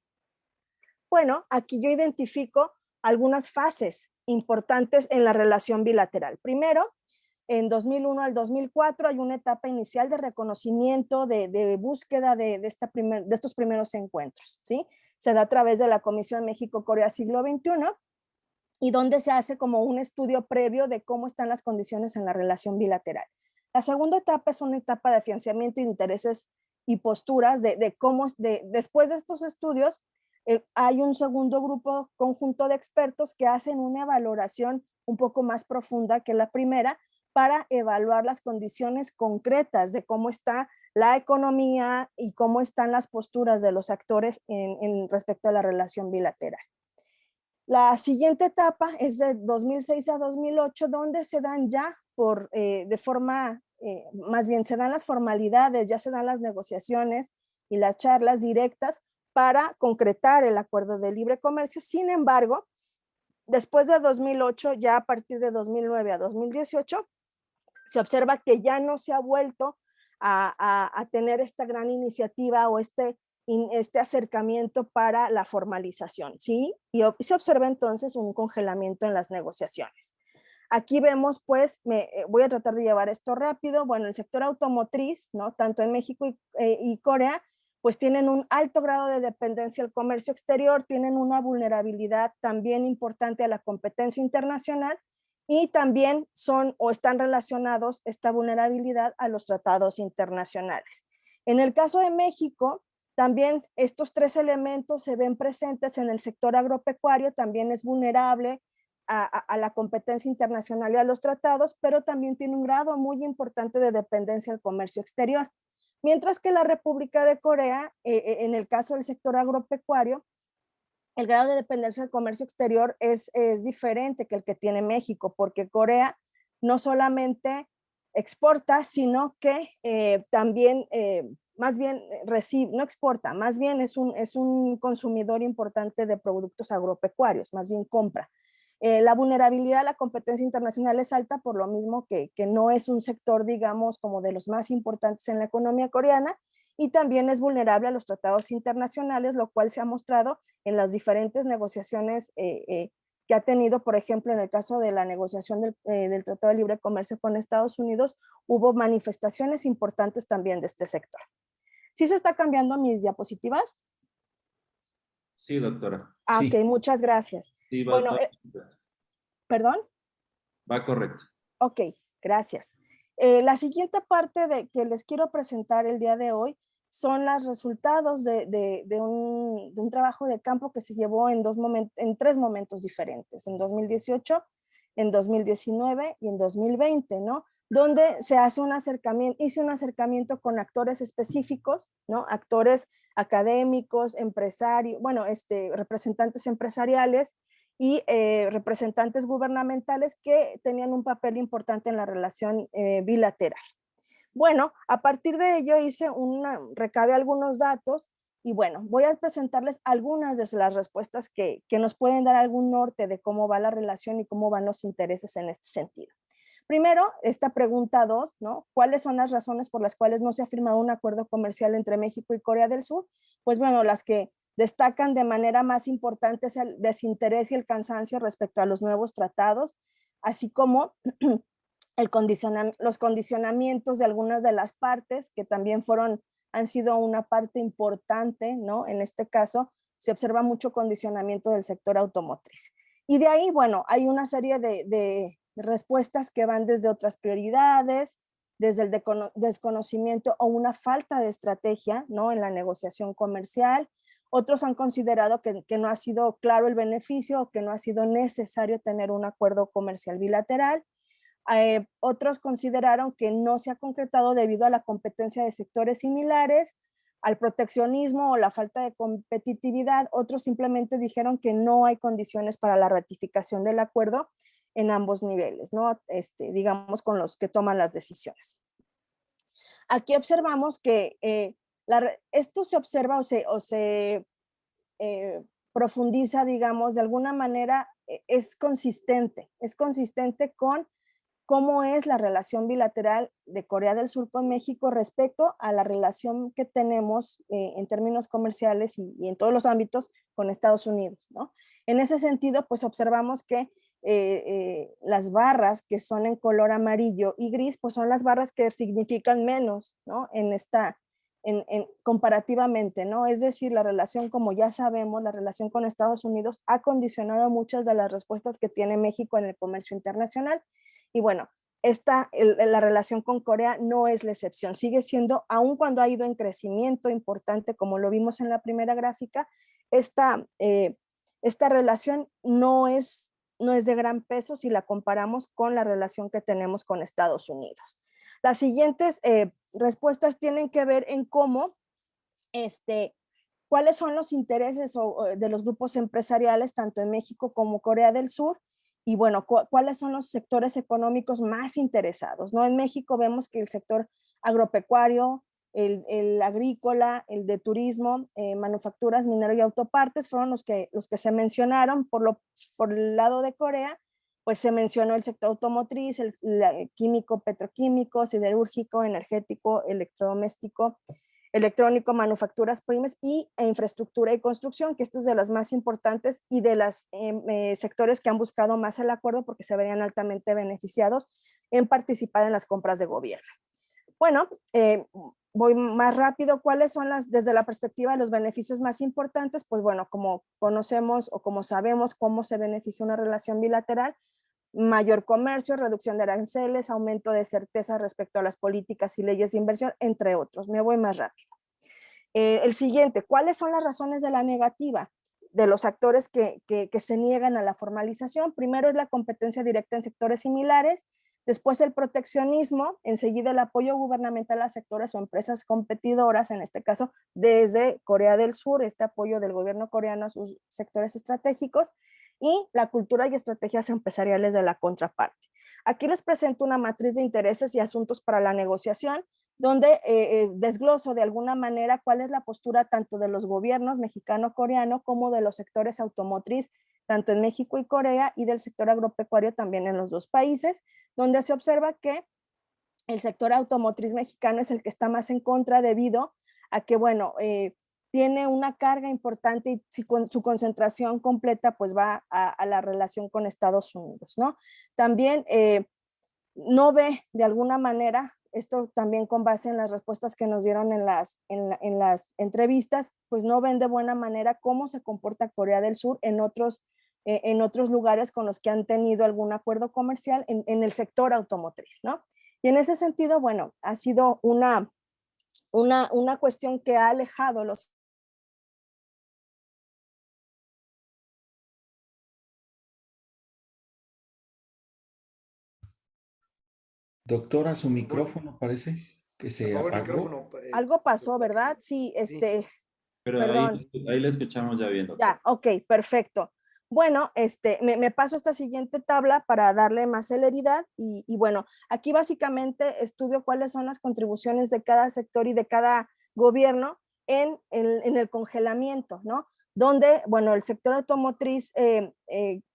S4: Bueno, aquí yo identifico algunas fases importantes en la relación bilateral. Primero, en 2001 al 2004 hay una etapa inicial de reconocimiento, de búsqueda de estos primeros encuentros, ¿sí? Se da a través de la Comisión México-Corea Siglo XXI y donde se hace como un estudio previo de cómo están las condiciones en la relación bilateral. La segunda etapa es una etapa de afianzamiento de intereses y posturas después de estos estudios. Hay un segundo grupo conjunto de expertos que hacen una valoración un poco más profunda que la primera para evaluar las condiciones concretas de cómo está la economía y cómo están las posturas de los actores respecto a la relación bilateral. La siguiente etapa es de 2006 a 2008, donde se dan ya más bien se dan las formalidades, ya se dan las negociaciones y las charlas directas para concretar el acuerdo de libre comercio. Sin embargo, después de 2008, ya a partir de 2009 a 2018, se observa que ya no se ha vuelto a tener esta gran iniciativa o este acercamiento para la formalización, ¿sí? Y se observa entonces un congelamiento en las negociaciones. Aquí vemos, pues, voy a tratar de llevar esto rápido. Bueno, el sector automotriz, ¿no? Tanto en México y Corea, pues tienen un alto grado de dependencia al comercio exterior, tienen una vulnerabilidad también importante a la competencia internacional y también están relacionados esta vulnerabilidad a los tratados internacionales. En el caso de México, También estos tres elementos se ven presentes en el sector agropecuario, también es vulnerable a la competencia internacional y a los tratados, pero también tiene un grado muy importante de dependencia del comercio exterior. Mientras que la República de Corea, en el caso del sector agropecuario, el grado de dependencia del comercio exterior es diferente que el que tiene México, porque Corea no solamente exporta, sino que también, más bien recibe, no exporta, más bien es un consumidor importante de productos agropecuarios, más bien compra. La vulnerabilidad a la competencia internacional es alta, por lo mismo que no es un sector, digamos, como de los más importantes en la economía coreana, y también es vulnerable a los tratados internacionales, lo cual se ha mostrado en las diferentes negociaciones que ha tenido. Por ejemplo, en el caso de la negociación del Tratado de Libre Comercio con Estados Unidos, hubo manifestaciones importantes también de este sector. ¿Sí se está cambiando mis diapositivas?
S2: Sí, doctora.
S4: Ah,
S2: Sí,
S4: ok, muchas gracias.
S2: sí,
S4: Bueno, ¿perdón?
S2: va correcto.
S4: Ok, gracias. La siguiente parte que les quiero presentar el día de hoy son los resultados de un trabajo de campo que se llevó en tres momentos diferentes, en 2018, en 2019 y en 2020, ¿no? Donde se hace hice un acercamiento con actores específicos, ¿no? Actores académicos, empresarios, bueno, representantes empresariales, y representantes gubernamentales que tenían un papel importante en la relación bilateral. Bueno, a partir de ello recabé algunos datos y bueno, voy a presentarles algunas de las respuestas que nos pueden dar algún norte de cómo va la relación y cómo van los intereses en este sentido. Primero, esta pregunta 2, ¿no? ¿Cuáles son las razones por las cuales no se ha firmado un acuerdo comercial entre México y Corea del Sur? Pues bueno, las que destacan de manera más importante es el desinterés y el cansancio respecto a los nuevos tratados, así como los condicionamientos de algunas de las partes, que también han sido una parte importante, ¿no? En este caso, se observa mucho condicionamiento del sector automotriz. Y de ahí, bueno, hay una serie de respuestas que van desde otras prioridades, desde el desconocimiento o una falta de estrategia, ¿no? En la negociación comercial. Otros han considerado que no ha sido claro el beneficio o que no ha sido necesario tener un acuerdo comercial bilateral. Otros consideraron que no se ha concretado debido a la competencia de sectores similares, al proteccionismo o la falta de competitividad. Otros simplemente dijeron que no hay condiciones para la ratificación del acuerdo en ambos niveles, ¿no? Digamos, con los que toman las decisiones. Aquí observamos que esto se observa o se profundiza, digamos, de alguna manera es consistente con cómo es la relación bilateral de Corea del Sur con México respecto a la relación que tenemos en términos comerciales y en todos los ámbitos con Estados Unidos, ¿no? En ese sentido, pues observamos que las barras que son en color amarillo y gris, pues son las barras que significan menos, ¿no? Comparativamente, ¿no? Es decir, la relación, como ya sabemos, la relación con Estados Unidos ha condicionado muchas de las respuestas que tiene México en el comercio internacional. Y bueno, la relación con Corea no es la excepción, sigue siendo, aun cuando ha ido en crecimiento importante, como lo vimos en la primera gráfica, esta relación no es de gran peso si la comparamos con la relación que tenemos con Estados Unidos. Las siguientes respuestas tienen que ver en cómo, cuáles son los intereses de los grupos empresariales, tanto en México como Corea del Sur, y bueno, cuáles son los sectores económicos más interesados, ¿no? En México vemos que el sector agropecuario, el agrícola, el de turismo, manufacturas, minero y autopartes fueron los que se mencionaron. Por el lado de Corea, pues se mencionó el sector automotriz, el químico, petroquímico, siderúrgico, energético, electrodoméstico, electrónico, manufacturas primas e infraestructura y construcción, que esto es de las más importantes y de los sectores que han buscado más el acuerdo porque se verían altamente beneficiados en participar en las compras de gobierno. Bueno, voy más rápido. ¿Cuáles son desde la perspectiva de los beneficios más importantes? Pues bueno, como conocemos o como sabemos cómo se beneficia una relación bilateral, mayor comercio, reducción de aranceles, aumento de certeza respecto a las políticas y leyes de inversión, entre otros. Me voy más rápido. El siguiente, ¿cuáles son las razones de la negativa de los actores que se niegan a la formalización? Primero es la competencia directa en sectores similares, después el proteccionismo, enseguida el apoyo gubernamental a sectores o empresas competidoras, en este caso desde Corea del Sur, este apoyo del gobierno coreano a sus sectores estratégicos, y la cultura y estrategias empresariales de la contraparte. Aquí les presento una matriz de intereses y asuntos para la negociación, donde desgloso de alguna manera cuál es la postura tanto de los gobiernos mexicano-coreano como de los sectores automotriz, tanto en México y Corea, y del sector agropecuario también en los dos países, donde se observa que el sector automotriz mexicano es el que está más en contra debido a que, bueno, tiene una carga importante y su concentración completa pues va a la relación con Estados Unidos, ¿no? También no ve de alguna manera, esto también con base en las respuestas que nos dieron en las entrevistas, pues no ven de buena manera cómo se comporta Corea del Sur en otros lugares con los que han tenido algún acuerdo comercial en el sector automotriz, ¿no? Y en ese sentido, bueno, ha sido una cuestión que ha alejado los
S2: Doctora, su micrófono parece que se
S3: Apagó el
S2: apagó,
S3: micrófono.
S4: algo pasó,
S3: Doctora.
S4: ¿verdad? Sí,
S3: Sí.
S2: pero
S4: perdón.
S2: ahí la escuchamos ya bien, doctora.
S4: Ya, ok, perfecto. Bueno, me paso esta siguiente tabla para darle más celeridad y bueno, aquí básicamente estudio cuáles son las contribuciones de cada sector y de cada gobierno en el congelamiento, ¿no? Donde, bueno, el sector automotriz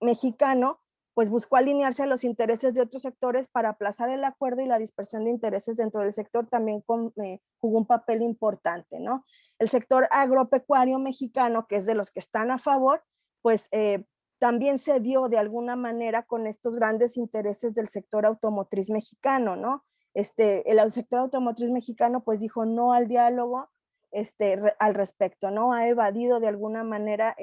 S4: mexicano pues buscó alinearse a los intereses de otros sectores para aplazar el acuerdo, y la dispersión de intereses dentro del sector también jugó un papel importante, ¿no? El sector agropecuario mexicano, que es de los que están a favor, pues también se vio de alguna manera con estos grandes intereses del sector automotriz mexicano, ¿no? El sector automotriz mexicano pues dijo no al diálogo al respecto, ¿no? Ha evadido de alguna manera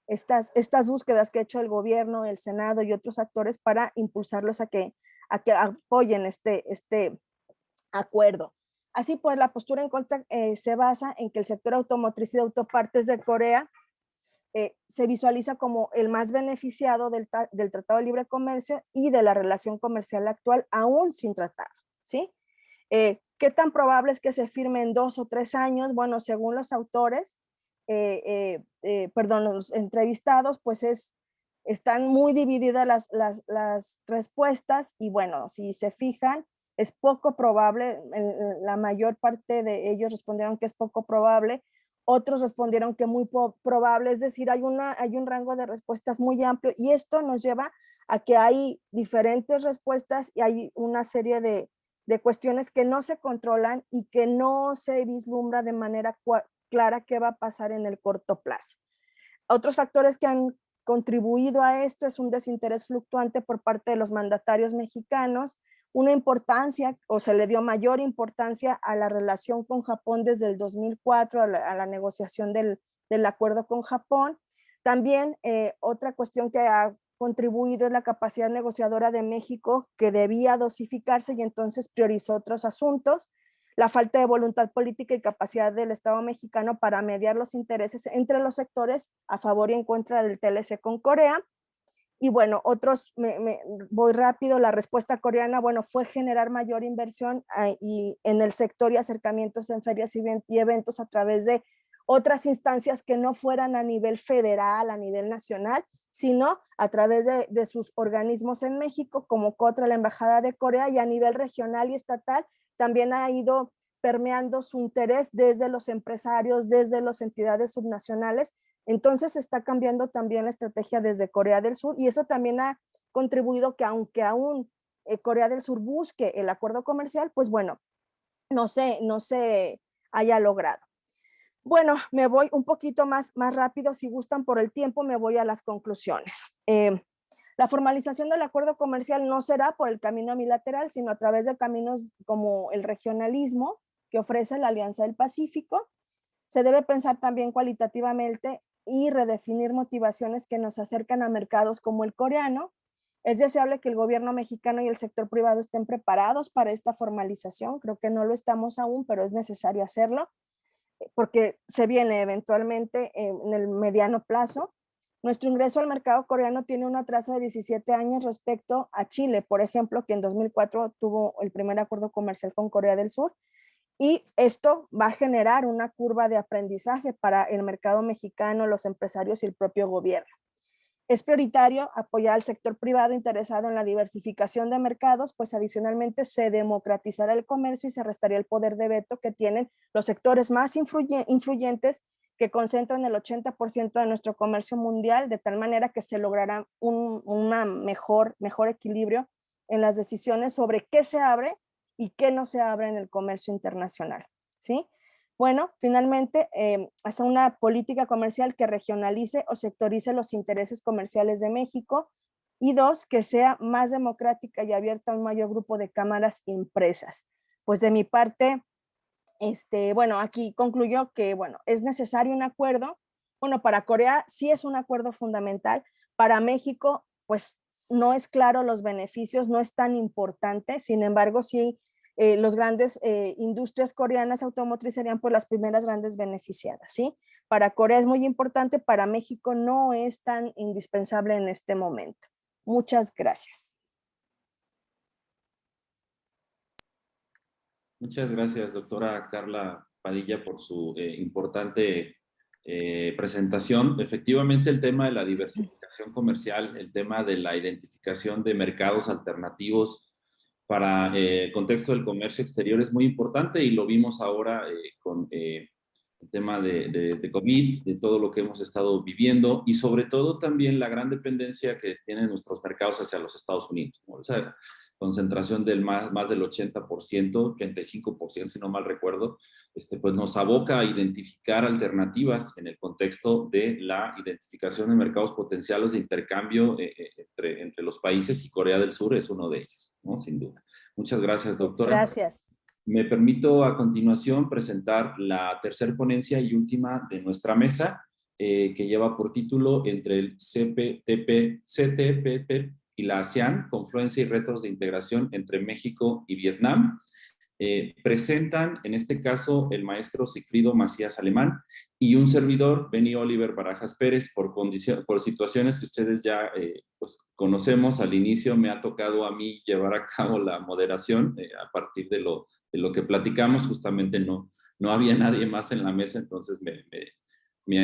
S4: estas búsquedas que ha hecho el gobierno, el Senado y otros actores para impulsarlos a que apoyen este acuerdo. Así pues, la postura en contra se basa en que el sector automotriz y de autopartes de Corea se visualiza como el más beneficiado del Tratado de Libre Comercio y de la relación comercial actual, aún sin tratado, ¿sí? ¿Qué tan probable es que se firme en 2 o 3 años? Bueno, según los autores, los entrevistados, pues están muy divididas las respuestas y bueno, si se fijan, es poco probable, la mayor parte de ellos respondieron que es poco probable, otros respondieron que muy probable, es decir, hay un rango de respuestas muy amplio y esto nos lleva a que hay diferentes respuestas y hay una serie de cuestiones que no se controlan y que no se vislumbra de manera clara qué va a pasar en el corto plazo. Otros factores que han contribuido a esto es un desinterés fluctuante por parte de los mandatarios mexicanos, una importancia o se le dio mayor importancia a la relación con Japón desde el 2004, a la negociación del acuerdo con Japón. También otra cuestión que ha contribuido es la capacidad negociadora de México, que debía dosificarse y entonces priorizó otros asuntos, la falta de voluntad política y capacidad del Estado mexicano para mediar los intereses entre los sectores a favor y en contra del TLC con Corea. Y bueno, voy rápido, la respuesta coreana, bueno, fue generar mayor inversión y en el sector y acercamientos en ferias y eventos a través de otras instancias que no fueran a nivel federal, a nivel nacional, sino a través de sus organismos en México, como COTRA, la Embajada de Corea, y a nivel regional y estatal también ha ido permeando su interés desde los empresarios, desde las entidades subnacionales. Entonces está cambiando también la estrategia desde Corea del Sur y eso también ha contribuido que aunque aún Corea del Sur busque el acuerdo comercial, pues bueno, no se haya logrado. Bueno, me voy un poquito más rápido, si gustan por el tiempo, me voy a las conclusiones. La formalización del acuerdo comercial no será por el camino bilateral, sino a través de caminos como el regionalismo que ofrece la Alianza del Pacífico. Se debe pensar también cualitativamente y redefinir motivaciones que nos acercan a mercados como el coreano. Es deseable que el gobierno mexicano y el sector privado estén preparados para esta formalización. Creo que no lo estamos aún, pero es necesario hacerlo. porque se viene eventualmente en el mediano plazo. Nuestro ingreso al mercado coreano tiene un atraso de 17 años respecto a Chile, por ejemplo, que en 2004 tuvo el primer acuerdo comercial con Corea del Sur, y esto va a generar una curva de aprendizaje para el mercado mexicano, los empresarios y el propio gobierno. Es prioritario apoyar al sector privado interesado en la diversificación de mercados, pues adicionalmente se democratizará el comercio y se restaría el poder de veto que tienen los sectores más influyentes, que concentran el 80% de nuestro comercio mundial, de tal manera que se logrará un mejor equilibrio en las decisiones sobre qué se abre y qué no se abre en el comercio internacional, ¿sí? Bueno, finalmente, hasta una política comercial que regionalice o sectorice los intereses comerciales de México. Y dos, que sea más democrática y abierta a un mayor grupo de cámaras y empresas. Pues de mi parte, bueno, aquí concluyó que, bueno, es necesario un acuerdo. Bueno, para Corea sí es un acuerdo fundamental. Para México, pues no es claro los beneficios, no es tan importante. Sin embargo, sí, los grandes industrias coreanas automotrices serían pues las primeras grandes beneficiadas, ¿sí? Para Corea es muy importante, para México no es tan indispensable en este momento. Muchas gracias.
S2: Muchas gracias, doctora Carla Padilla, por su importante presentación. Efectivamente, el tema de la diversificación comercial, el tema de la identificación de mercados alternativos para el contexto del comercio exterior es muy importante, y lo vimos ahora con el tema de COVID, de todo lo que hemos estado viviendo, y sobre todo también la gran dependencia que tienen nuestros mercados hacia los Estados Unidos, ¿no? O sea, concentración del más del 80%, 85%, si no mal recuerdo, pues nos aboca a identificar alternativas en el contexto de la identificación de mercados potenciales de intercambio entre los países, y Corea del Sur es uno de ellos, ¿no? Sin duda. Muchas gracias, doctora.
S4: Gracias.
S2: Me permito a continuación presentar la tercera ponencia y última de nuestra mesa, que lleva por título Entre el CTPP y la ASEAN, confluencia y retos de integración entre México y Vietnam. Presentan en este caso el maestro Sigfrido Macías Alemán y un servidor, Benny Oliver Barajas Pérez. Por situaciones que ustedes ya pues conocemos, al inicio me ha tocado a mí llevar a cabo la moderación a partir de lo que platicamos. Justamente no había nadie más en la mesa, entonces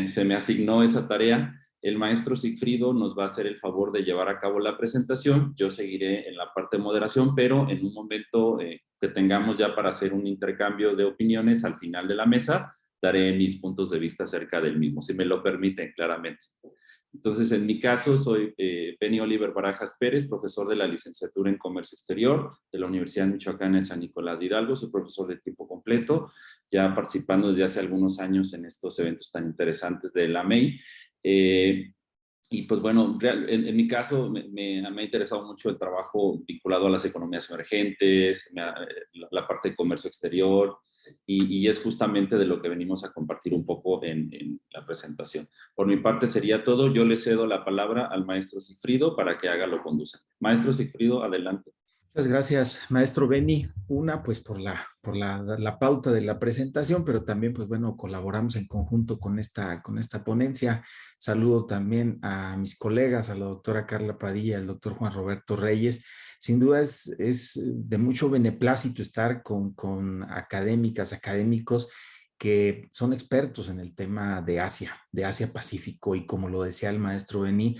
S2: se me asignó esa tarea. El maestro Sigfrido nos va a hacer el favor de llevar a cabo la presentación. Yo seguiré en la parte de moderación, pero en un momento que tengamos ya para hacer un intercambio de opiniones al final de la mesa, daré mis puntos de vista acerca del mismo, si me lo permiten, claramente. Entonces, en mi caso, soy Benny Oliver Barajas Pérez, profesor de la licenciatura en Comercio Exterior de la Universidad Michoacana de San Nicolás de Hidalgo. Soy profesor de tiempo completo, ya participando desde hace algunos años en estos eventos tan interesantes de la MEI. Y pues bueno, en mi caso me ha interesado mucho el trabajo vinculado a las economías emergentes, la parte de comercio exterior, y es justamente de lo que venimos a compartir un poco en la presentación. Por mi parte sería todo. Yo le cedo la palabra al maestro Sigfrido para que haga lo conducta. Maestro Sigfrido, adelante.
S5: Muchas gracias, maestro Benny. Una, pues por la pauta de la presentación, pero también, pues bueno, colaboramos en conjunto con esta ponencia. Saludo también a mis colegas, a la doctora Carla Padilla, al doctor Juan Roberto Reyes. Sin duda es de mucho beneplácito estar con académicos que son expertos en el tema de Asia Pacífico, y como lo decía el maestro Benny,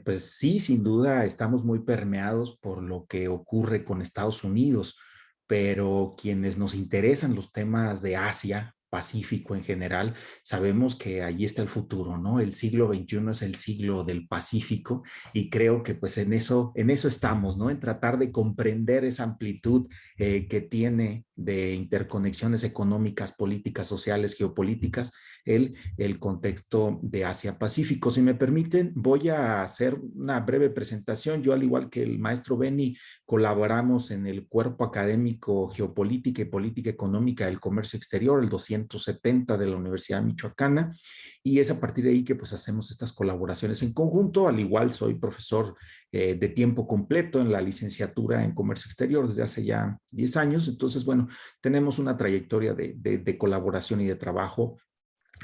S5: pues sí, sin duda estamos muy permeados por lo que ocurre con Estados Unidos, pero quienes nos interesan los temas de Asia Pacífico en general, sabemos que allí está el futuro, ¿no? El siglo XXI es el siglo del Pacífico, y creo que pues en eso estamos, ¿no? En tratar de comprender esa amplitud que tiene de interconexiones económicas, políticas, sociales, geopolíticas, el contexto de Asia-Pacífico. Si me permiten, voy a hacer una breve presentación. Yo, al igual que el maestro Benny, colaboramos en el Cuerpo Académico Geopolítica y Política Económica del Comercio Exterior, el 270 de la Universidad Michoacana, y es a partir de ahí que pues hacemos estas colaboraciones en conjunto. Al igual soy profesor de tiempo completo en la licenciatura en Comercio Exterior desde hace ya 10 años, entonces bueno, tenemos una trayectoria de colaboración y de trabajo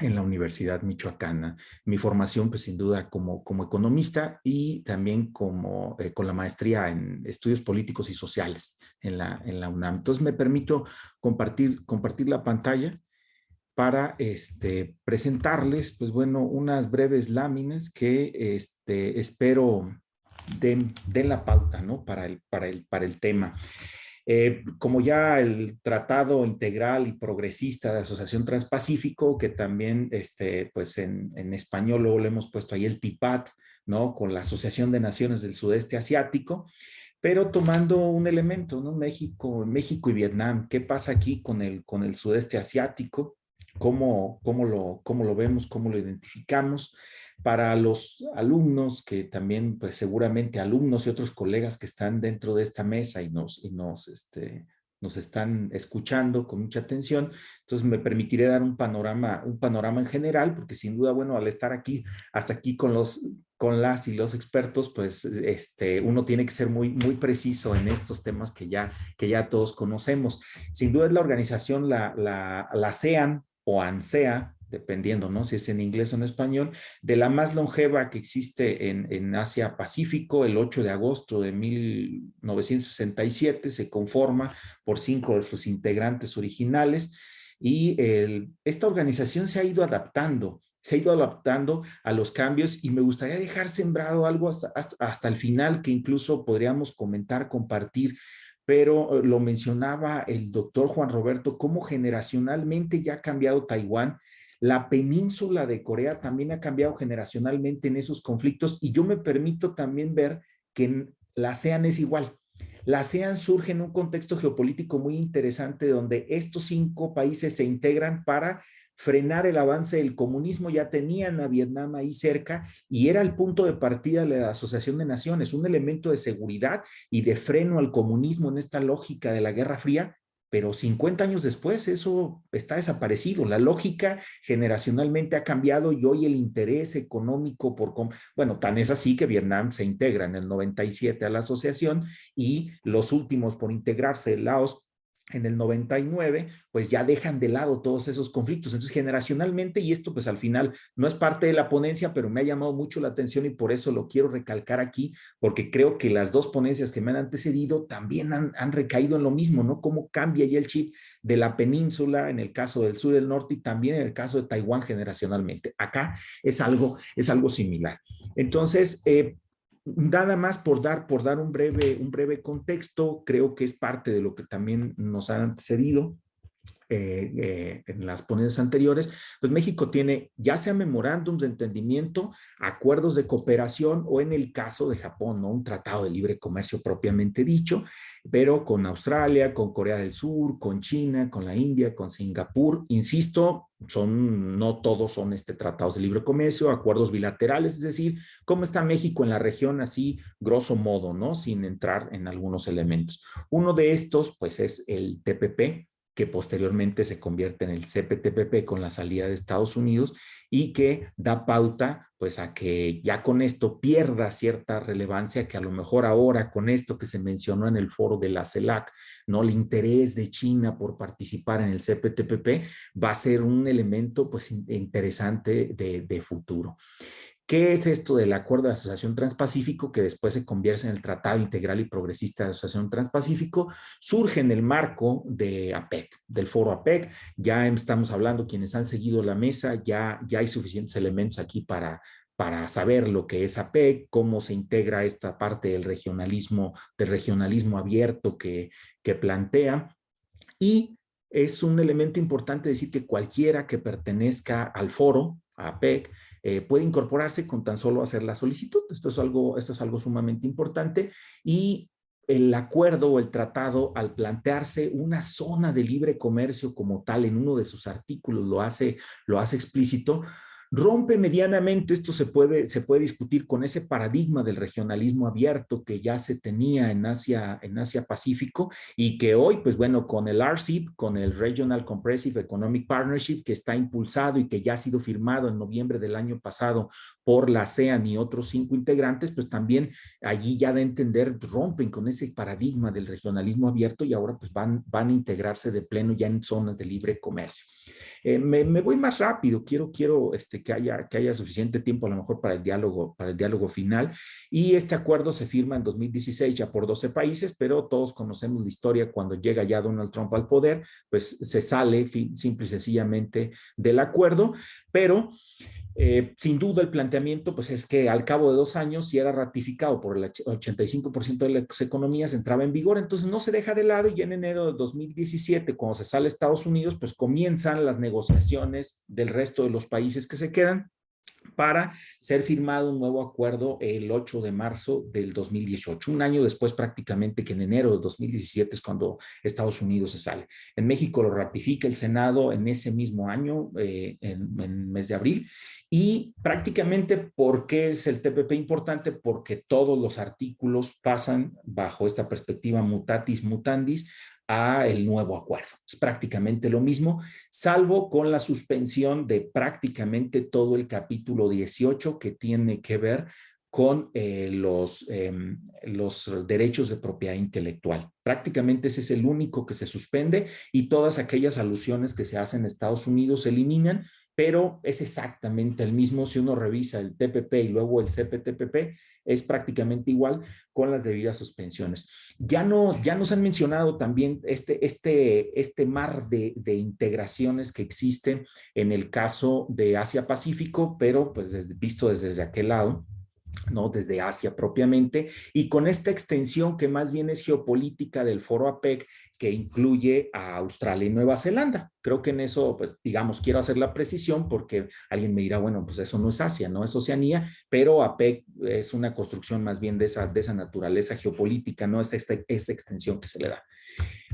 S5: en la Universidad Michoacana. Mi formación, pues sin duda, como economista y también como con la maestría en estudios políticos y sociales en la UNAM. Entonces me permito compartir la pantalla para presentarles, pues bueno, unas breves láminas que espero den la pauta, ¿no? Para el tema. Como ya el Tratado Integral y Progresista de Asociación Transpacífico, que también pues en español luego le hemos puesto ahí el TIPAD, ¿no? Con la Asociación de Naciones del Sudeste Asiático, pero tomando un elemento, ¿no? México y Vietnam. ¿Qué pasa aquí con el sudeste asiático? ¿Cómo lo vemos? ¿Cómo lo identificamos? Para los alumnos, que también, pues seguramente alumnos y otros colegas que están dentro de esta mesa y nos están escuchando con mucha atención, entonces me permitiré dar un panorama en general, porque sin duda, bueno, al estar aquí, hasta aquí con las y los expertos, pues uno tiene que ser muy preciso en estos temas que ya todos conocemos. Sin duda es la organización, la ASEAN o ANSEA, dependiendo, ¿no? Si es en inglés o en español, de la más longeva que existe en Asia Pacífico. El 8 de agosto de 1967 se conforma por 5 de sus integrantes originales y esta organización se ha ido adaptando a los cambios, y me gustaría dejar sembrado algo hasta el final que incluso podríamos comentar, compartir, pero lo mencionaba el doctor Juan Roberto, cómo generacionalmente ya ha cambiado Taiwán. La península de Corea también ha cambiado generacionalmente en esos conflictos, y yo me permito también ver que la ASEAN es igual. La ASEAN surge en un contexto geopolítico muy interesante donde estos 5 países se integran para frenar el avance del comunismo. Ya tenían a Vietnam ahí cerca y era el punto de partida de la Asociación de Naciones, un elemento de seguridad y de freno al comunismo en esta lógica de la Guerra Fría. Pero 50 años después eso está desaparecido. La lógica generacionalmente ha cambiado y hoy el interés económico bueno, tan es así que Vietnam se integra en el 97 a la asociación, y los últimos por integrarse, Laos, en el 99, pues ya dejan de lado todos esos conflictos. Entonces, generacionalmente, y esto pues al final no es parte de la ponencia, pero me ha llamado mucho la atención y por eso lo quiero recalcar aquí, porque creo que las 2 ponencias que me han antecedido también han recaído en lo mismo, ¿no? Cómo cambia ya el chip de la península en el caso del sur y del norte, y también en el caso de Taiwán generacionalmente. Acá es algo similar. Entonces, nada más por dar un breve contexto, creo que es parte de lo que también nos han antecedido en las ponencias anteriores. Pues México tiene ya sea memorándums de entendimiento, acuerdos de cooperación o, en el caso de Japón, ¿no? Un tratado de libre comercio propiamente dicho, pero con Australia, con Corea del Sur, con China, con la India, con Singapur. Insisto, no todos son tratados de libre comercio, acuerdos bilaterales, es decir, cómo está México en la región así, grosso modo, ¿no? Sin entrar en algunos elementos. Uno de estos, pues, es el TPP, que posteriormente se convierte en el CPTPP con la salida de Estados Unidos, y que da pauta pues a que ya con esto pierda cierta relevancia, que a lo mejor ahora con esto que se mencionó en el foro de la CELAC, ¿no? El interés de China por participar en el CPTPP va a ser un elemento pues interesante de futuro. ¿Qué es esto del Acuerdo de Asociación Transpacífico, que después se convierte en el Tratado Integral y Progresista de Asociación Transpacífico? Surge en el marco de APEC, del foro APEC. Ya estamos hablando, quienes han seguido la mesa, ya hay suficientes elementos aquí para saber lo que es APEC, cómo se integra esta parte del regionalismo abierto que plantea. Y es un elemento importante decir que cualquiera que pertenezca al foro, a APEC, puede incorporarse con tan solo hacer la solicitud. Esto es algo sumamente importante, y el acuerdo o el tratado, al plantearse una zona de libre comercio como tal en uno de sus artículos, lo hace explícito, Rompe medianamente, esto se puede discutir con ese paradigma del regionalismo abierto que ya se tenía en Asia Pacífico y que hoy, pues bueno, con el RCEP, con el Regional Comprehensive Economic Partnership, que está impulsado y que ya ha sido firmado en noviembre del año pasado por la ASEAN y otros 5 integrantes, pues también allí ya de entender, rompen con ese paradigma del regionalismo abierto y ahora pues van a integrarse de pleno ya en zonas de libre comercio. Me voy más rápido, quiero que haya suficiente tiempo a lo mejor para el diálogo final, y este acuerdo se firma en 2016 ya por 12 países, pero todos conocemos la historia. Cuando llega ya Donald Trump al poder, pues se sale simple y sencillamente del acuerdo, pero sin duda el planteamiento pues es que al cabo de 2 años, si era ratificado por el 85% de las economías, entraba en vigor. Entonces no se deja de lado, y en enero de 2017, cuando se sale Estados Unidos, pues comienzan las negociaciones del resto de los países que se quedan para ser firmado un nuevo acuerdo el 8 de marzo del 2018, un año después prácticamente, que en enero de 2017 es cuando Estados Unidos se sale. En México lo ratifica el Senado en ese mismo año, en mes de abril, y prácticamente, ¿por qué es el TPP importante? Porque todos los artículos pasan bajo esta perspectiva mutatis mutandis a el nuevo acuerdo. Es prácticamente lo mismo, salvo con la suspensión de prácticamente todo el capítulo 18 que tiene que ver con los derechos de propiedad intelectual. Prácticamente ese es el único que se suspende, y todas aquellas alusiones que se hacen en Estados Unidos se eliminan, pero es exactamente el mismo. Si uno revisa el TPP y luego el CPTPP, es prácticamente igual, con las debidas suspensiones. Ya nos han mencionado también este mar de integraciones que existe en el caso de Asia-Pacífico, pero pues visto desde aquel lado, ¿no? Desde Asia propiamente, y con esta extensión que más bien es geopolítica del foro APEC, que incluye a Australia y Nueva Zelanda. Creo que en eso, pues, digamos, quiero hacer la precisión, porque alguien me dirá, bueno, pues eso no es Asia, no es Oceanía, pero APEC es una construcción más bien de esa naturaleza geopolítica, no es esa extensión que se le da.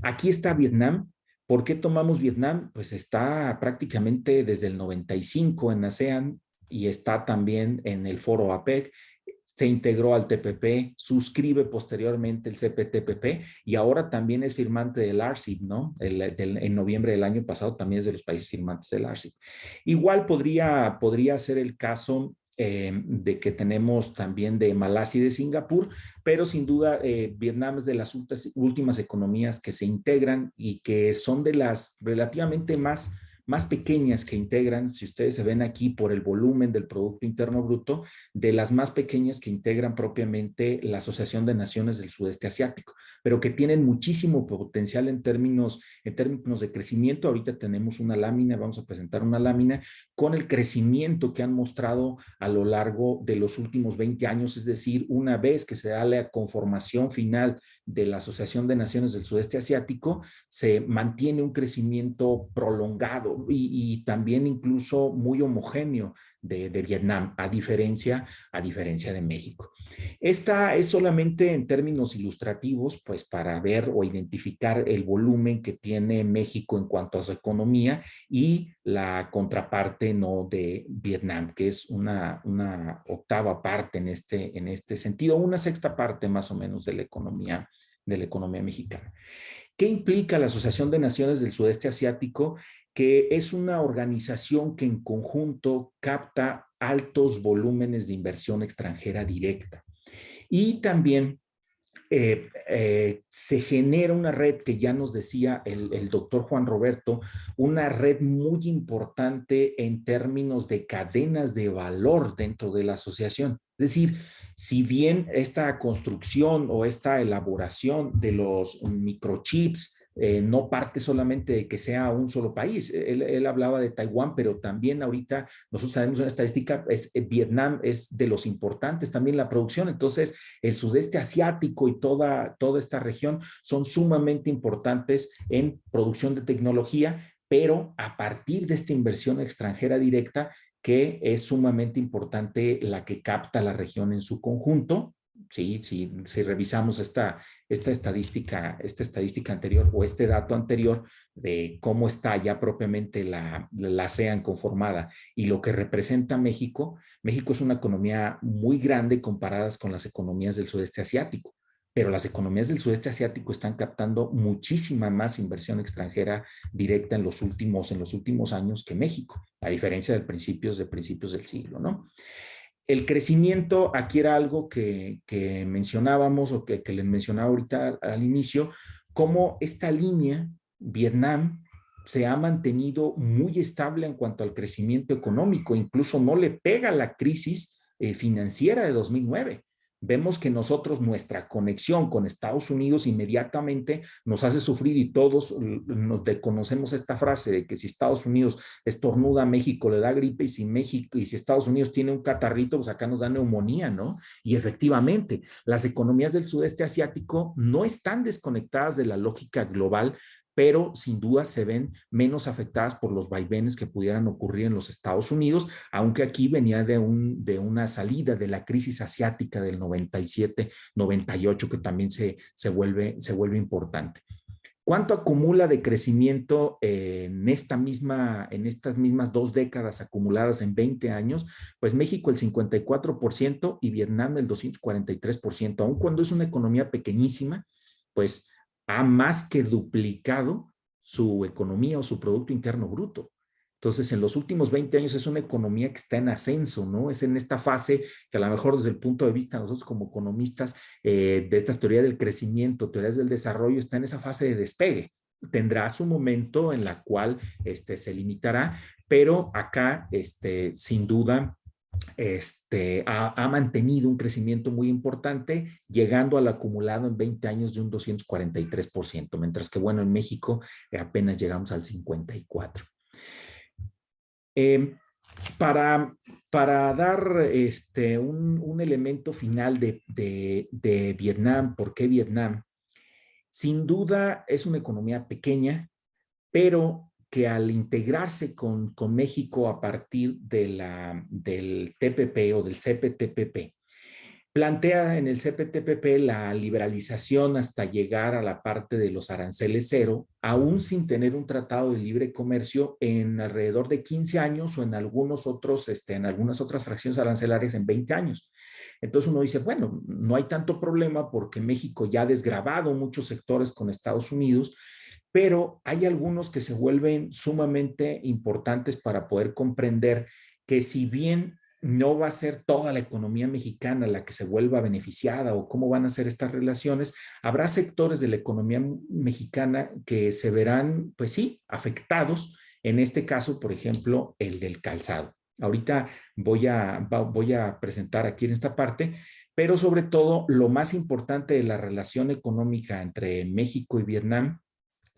S5: Aquí está Vietnam. ¿Por qué tomamos Vietnam? Pues está prácticamente desde el 95 en ASEAN, y está también en el foro APEC. Se integró al TPP, suscribe posteriormente el CPTPP, y ahora también es firmante del RCEP, ¿no? En noviembre del año pasado también es de los países firmantes del RCEP. Igual podría ser el caso de que tenemos también de Malasia y de Singapur, pero sin duda Vietnam es de las últimas economías que se integran y que son de las relativamente más pequeñas que integran. Si ustedes se ven aquí por el volumen del Producto Interno Bruto, de las más pequeñas que integran propiamente la Asociación de Naciones del Sudeste Asiático, pero que tienen muchísimo potencial en términos de crecimiento. Ahorita tenemos una lámina, vamos a presentar una lámina con el crecimiento que han mostrado a lo largo de los últimos 20 años, es decir, una vez que se da la conformación final de la Asociación de Naciones del Sudeste Asiático, se mantiene un crecimiento prolongado y también incluso muy homogéneo de Vietnam, a diferencia de México. Esta es solamente en términos ilustrativos, pues para ver o identificar el volumen que tiene México en cuanto a su economía, y la contraparte, ¿no?, de Vietnam, que es una octava parte en este sentido, una sexta parte más o menos de la economía mexicana. ¿Qué implica la Asociación de Naciones del Sudeste Asiático? Que es una organización que en conjunto capta altos volúmenes de inversión extranjera directa, y también se genera una red que ya nos decía el doctor Juan Roberto, una red muy importante en términos de cadenas de valor dentro de la asociación. Es decir, si bien esta construcción o esta elaboración de los microchips no parte solamente de que sea un solo país. Él hablaba de Taiwán, pero también ahorita nosotros tenemos una estadística, Vietnam es de los importantes también la producción. Entonces, el sudeste asiático y toda esta región son sumamente importantes en producción de tecnología, pero a partir de esta inversión extranjera directa, que es sumamente importante la que capta la región en su conjunto, Sí, sí, si revisamos esta estadística anterior o este dato anterior de cómo está ya propiamente la ASEAN conformada y lo que representa México, México es una economía muy grande comparadas con las economías del sudeste asiático, pero las economías del sudeste asiático están captando muchísima más inversión extranjera directa en los últimos años que México, a diferencia de principios del siglo, ¿no? El crecimiento, aquí era algo que mencionábamos o que les mencionaba ahorita al inicio, cómo esta línea, Vietnam, se ha mantenido muy estable en cuanto al crecimiento económico, incluso no le pega la crisis financiera de 2009. Vemos que nosotros, nuestra conexión con Estados Unidos inmediatamente nos hace sufrir y todos nos conocemos esta frase de que si Estados Unidos estornuda, México le da gripe y si Estados Unidos tiene un catarrito, pues acá nos da neumonía, ¿no? Y efectivamente, las economías del sudeste asiático no están desconectadas de la lógica global, pero sin duda se ven menos afectadas por los vaivenes que pudieran ocurrir en los Estados Unidos, aunque aquí venía de una salida de la crisis asiática del 97, 98, que también se vuelve importante. ¿Cuánto acumula de crecimiento en estas mismas 2 décadas acumuladas en 20 años? Pues México el 54% y Vietnam el 243%, aun cuando es una economía pequeñísima, pues ha más que duplicado su economía o su Producto Interno Bruto. Entonces, en los últimos 20 años es una economía que está en ascenso, ¿no? Es en esta fase que a lo mejor desde el punto de vista nosotros como economistas de esta teoría del crecimiento, teorías del desarrollo, está en esa fase de despegue. Tendrá su momento en la cual se limitará, pero acá, sin duda, ha mantenido un crecimiento muy importante, llegando al acumulado en 20 años de un 243%, mientras que, bueno, en México apenas llegamos al 54%. Para dar un elemento final de Vietnam, ¿por qué Vietnam? Sin duda es una economía pequeña, pero que al integrarse con México a partir del TPP o del CPTPP, plantea en el CPTPP la liberalización hasta llegar a la parte de los aranceles cero, aún sin tener un tratado de libre comercio en alrededor de 15 años o en algunas otras fracciones arancelarias en 20 años. Entonces uno dice, bueno, no hay tanto problema porque México ya ha desgravado muchos sectores con Estados Unidos, pero hay algunos que se vuelven sumamente importantes para poder comprender que si bien no va a ser toda la economía mexicana la que se vuelva beneficiada o cómo van a ser estas relaciones, habrá sectores de la economía mexicana que se verán, pues sí, afectados. En este caso, por ejemplo, el del calzado. Ahorita voy a presentar aquí en esta parte, pero sobre todo lo más importante de la relación económica entre México y Vietnam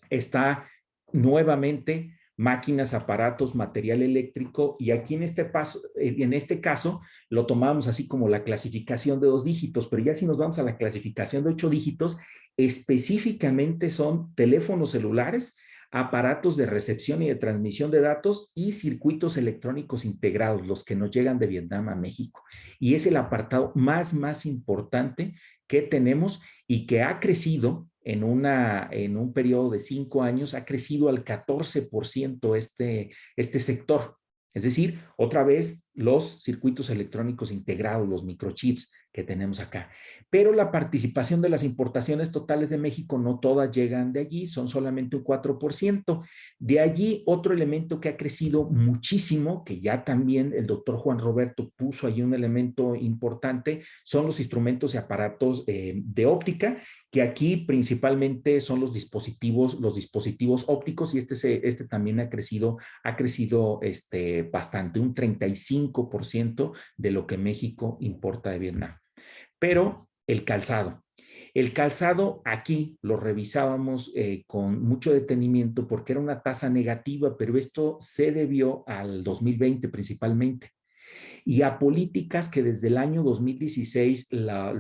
S5: está nuevamente máquinas, aparatos, material eléctrico, y aquí en este caso lo tomamos así como la clasificación de 2 dígitos, pero ya si nos vamos a la clasificación de 8 dígitos, específicamente son teléfonos celulares, aparatos de recepción y de transmisión de datos y circuitos electrónicos integrados, los que nos llegan de Vietnam a México. Y es el apartado más importante que tenemos y que ha crecido en un periodo de 5 años, ha crecido al 14% este sector. Es decir, otra vez los circuitos electrónicos integrados, los microchips que tenemos acá. Pero la participación de las importaciones totales de México no todas llegan de allí, son solamente un 4%. De allí otro elemento que ha crecido muchísimo, que ya también el doctor Juan Roberto puso ahí un elemento importante, son los instrumentos y aparatos de óptica, que aquí principalmente son los dispositivos ópticos, y este también ha crecido bastante, un 35% de lo que México importa de Vietnam. Pero el calzado aquí lo revisábamos con mucho detenimiento porque era una tasa negativa, pero esto se debió al 2020 principalmente. y a políticas que desde el año 2016 la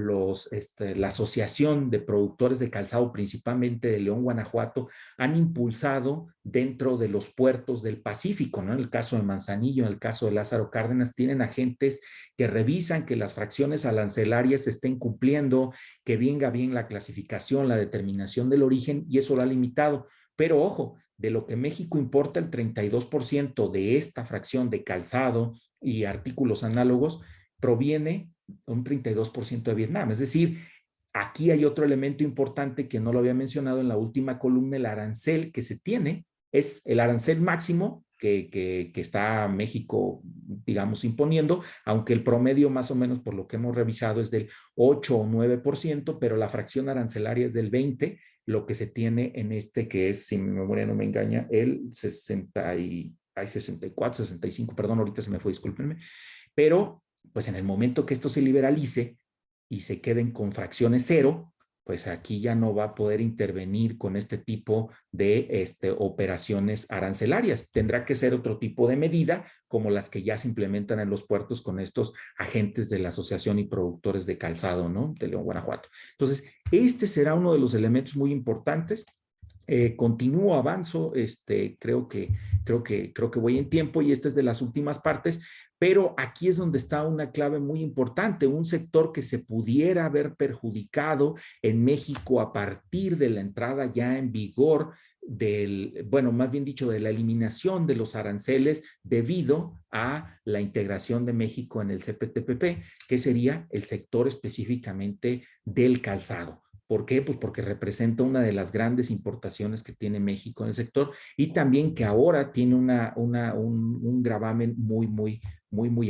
S5: Asociación de Productores de Calzado, principalmente de León, Guanajuato, han impulsado dentro de los puertos del Pacífico, ¿no? En el caso de Manzanillo, en el caso de Lázaro Cárdenas, tienen agentes que revisan que las fracciones arancelarias se estén cumpliendo, que venga bien la clasificación, la determinación del origen, y eso lo ha limitado. Pero ojo, de lo que México importa, el 32% de esta fracción de calzado y artículos análogos proviene un 32% de Vietnam. Es decir, aquí hay otro elemento importante que no lo había mencionado en la última columna: el arancel que se tiene es el arancel máximo que está México, digamos, imponiendo, aunque el promedio más o menos por lo que hemos revisado es del 8 o 9%, pero la fracción arancelaria es del 20%, lo que se tiene en este que es, si mi memoria no me engaña, el 64, 65, perdón, ahorita se me fue, discúlpenme, pero pues en el momento que esto se liberalice y se queden con fracciones cero, pues aquí ya no va a poder intervenir con este tipo de operaciones arancelarias. Tendrá que ser otro tipo de medida, como las que ya se implementan en los puertos con estos agentes de la Asociación y Productores de Calzado, ¿no? De León, Guanajuato. Entonces, este será uno de los elementos muy importantes. Continúo, avanzo, creo que voy en tiempo y esta es de las últimas partes, pero aquí es donde está una clave muy importante, un sector que se pudiera haber perjudicado en México a partir de la entrada ya en vigor más bien dicho, de la eliminación de los aranceles debido a la integración de México en el CPTPP, que sería el sector específicamente del calzado. ¿Por qué? Pues porque representa una de las grandes importaciones que tiene México en el sector y también que ahora tiene un gravamen muy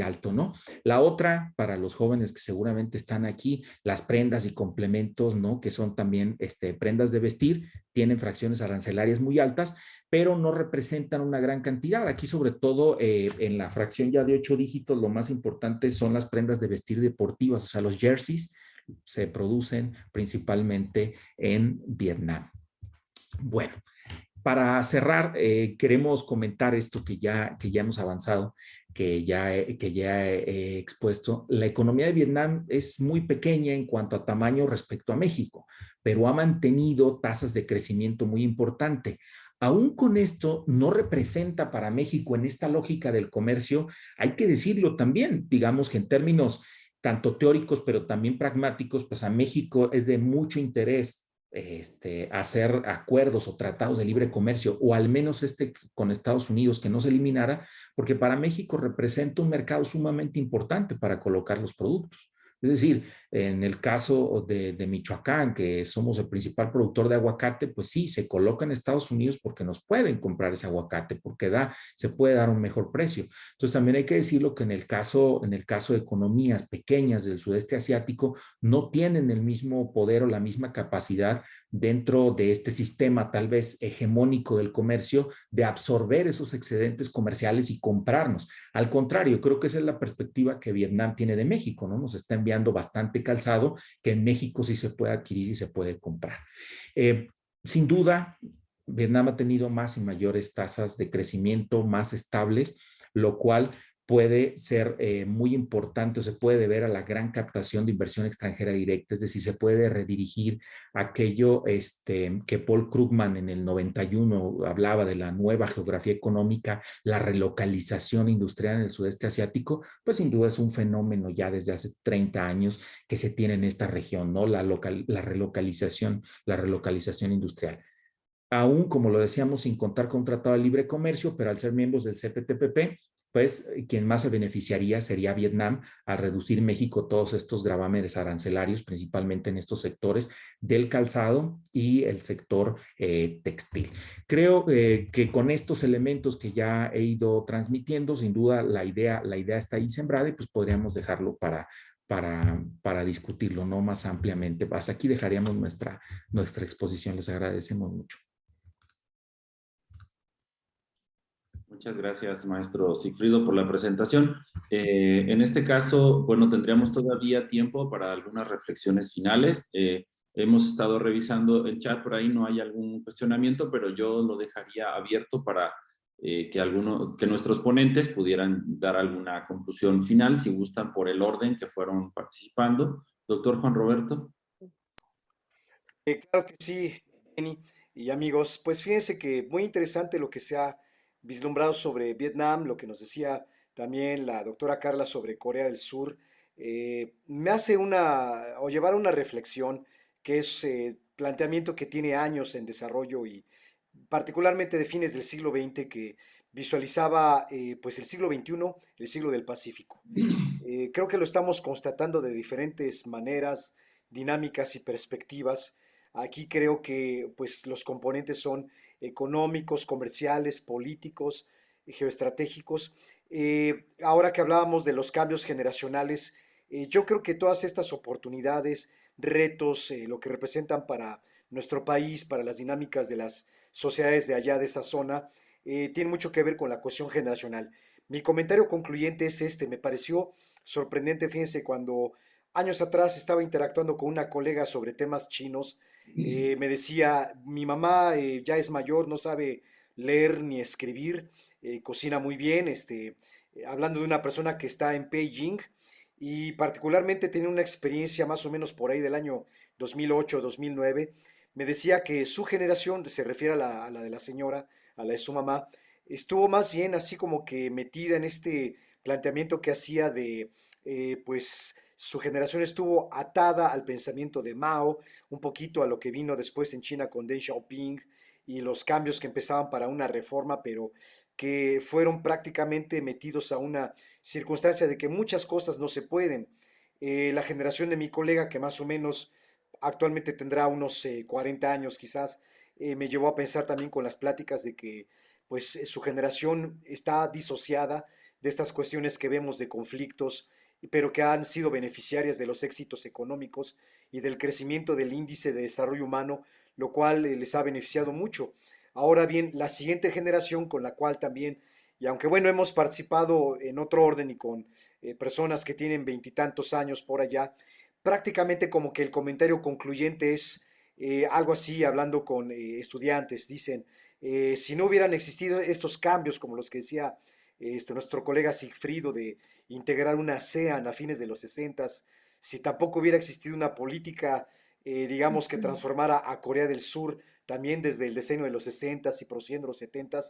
S5: alto, ¿no? La otra, para los jóvenes que seguramente están aquí, las prendas y complementos, ¿no? Que son también prendas de vestir, tienen fracciones arancelarias muy altas, pero no representan una gran cantidad. Aquí, sobre todo, en la fracción ya de 8 dígitos, lo más importante son las prendas de vestir deportivas, o sea, los jerseys, se producen principalmente en Vietnam. Bueno, para cerrar, queremos comentar esto que ya hemos avanzado, que ya he expuesto. La economía de Vietnam es muy pequeña en cuanto a tamaño respecto a México, pero ha mantenido tasas de crecimiento muy importante. Aún con esto, no representa para México en esta lógica del comercio, hay que decirlo también, digamos que en términos tanto teóricos, pero también pragmáticos, pues a México es de mucho interés hacer acuerdos o tratados de libre comercio, o al menos con Estados Unidos, que no se eliminara, porque para México representa un mercado sumamente importante para colocar los productos. Es decir, en el caso de Michoacán, que somos el principal productor de aguacate, pues sí, se coloca en Estados Unidos porque nos pueden comprar ese aguacate, porque se puede dar un mejor precio. Entonces también hay que decirlo que en el caso de economías pequeñas del sudeste asiático, no tienen el mismo poder o la misma capacidad dentro de este sistema tal vez hegemónico del comercio de absorber esos excedentes comerciales y comprarnos. Al contrario, creo que esa es la perspectiva que Vietnam tiene de México, ¿no? Nos está enviando bastante calzado que en México sí se puede adquirir y se puede comprar. Sin duda, Vietnam ha tenido más y mayores tasas de crecimiento más estables, lo cual puede ser muy importante o se puede deber a la gran captación de inversión extranjera directa, es decir, se puede redirigir aquello que Paul Krugman en el 91 hablaba de la nueva geografía económica, la relocalización industrial en el sudeste asiático, pues sin duda es un fenómeno ya desde hace 30 años que se tiene en esta región, ¿no? La relocalización industrial. Aún, como lo decíamos, sin contar con un tratado de libre comercio, pero al ser miembros del CPTPP, pues quien más se beneficiaría sería Vietnam al reducir México todos estos gravámenes arancelarios, principalmente en estos sectores del calzado y el sector textil. Creo que con estos elementos que ya he ido transmitiendo, sin duda la idea está ahí sembrada y pues podríamos dejarlo para discutirlo, ¿no? Más ampliamente. Hasta aquí dejaríamos nuestra exposición. Les agradecemos mucho.
S2: Muchas gracias, maestro Sigfrido, por la presentación. En este caso, bueno, tendríamos todavía tiempo para algunas reflexiones finales. Hemos estado revisando el chat, por ahí no hay algún cuestionamiento, pero yo lo dejaría abierto para que nuestros ponentes pudieran dar alguna conclusión final, si gustan, por el orden que fueron participando. Doctor Juan Roberto.
S3: Claro que sí, Jenny y amigos. Pues fíjense que muy interesante lo que se ha vislumbrado sobre Vietnam, lo que nos decía también la doctora Carla sobre Corea del Sur. Me hace o llevar a una reflexión que es planteamiento que tiene años en desarrollo y particularmente de fines del siglo XX que visualizaba pues el siglo XXI, el siglo del Pacífico. Creo que lo estamos constatando de diferentes maneras, dinámicas y perspectivas. Aquí creo que pues, los componentes son económicos, comerciales, políticos, geoestratégicos. Ahora que hablábamos de los cambios generacionales, yo creo que todas estas oportunidades, retos, lo que representan para nuestro país, para las dinámicas de las sociedades de allá, de esa zona, tienen mucho que ver con la cuestión generacional. Mi comentario concluyente es este, me pareció sorprendente, fíjense, cuando años atrás estaba interactuando con una colega sobre temas chinos, me decía, mi mamá ya es mayor, no sabe leer ni escribir, cocina muy bien, hablando de una persona que está en Beijing y particularmente tenía una experiencia más o menos por ahí del año 2008-2009, me decía que su generación, se refiere a la de la señora, a la de su mamá, estuvo más bien así como que metida en este planteamiento que hacía de, pues, su generación estuvo atada al pensamiento de Mao, un poquito a lo que vino después en China con Deng Xiaoping y los cambios que empezaban para una reforma, pero que fueron prácticamente metidos a una circunstancia de que muchas cosas no se pueden. La generación de mi colega, que más o menos actualmente tendrá unos 40 años quizás, me llevó a pensar también con las pláticas de que pues su generación está disociada de estas cuestiones que vemos de conflictos, pero que han sido beneficiarias de los éxitos económicos y del crecimiento del índice de desarrollo humano, lo cual les ha beneficiado mucho. Ahora bien, la siguiente generación con la cual también, y aunque bueno, hemos participado en otro orden y con personas que tienen veintitantos años por allá, prácticamente como que el comentario concluyente es algo así, hablando con estudiantes, dicen, si no hubieran existido estos cambios, como los que decía nuestro colega Sigfrido, de integrar una ASEAN a fines de los 60, si tampoco hubiera existido una política, digamos, que transformara a Corea del Sur también desde el decenio de los 60 y prosiguiendo los 70,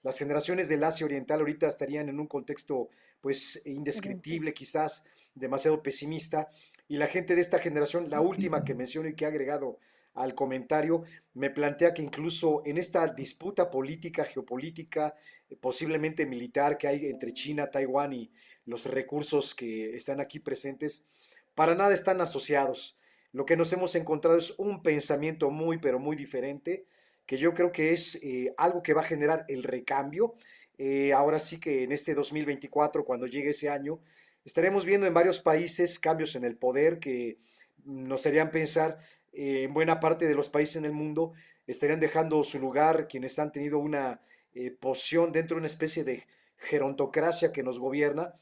S3: las generaciones del Asia Oriental ahorita estarían en un contexto pues indescriptible, quizás demasiado pesimista, y la gente de esta generación, la última que menciono y que ha agregado al comentario, me plantea que incluso en esta disputa política, geopolítica, posiblemente militar que hay entre China, Taiwán y los recursos que están aquí presentes, para nada están asociados. Lo que nos hemos encontrado es un pensamiento muy, pero muy diferente, que yo creo que es algo que va a generar el recambio. Ahora sí que en este 2024, cuando llegue ese año, estaremos viendo en varios países cambios en el poder que nos harían pensar en buena parte de los países en el mundo estarían dejando su lugar quienes han tenido una posición dentro de una especie de gerontocracia que nos gobierna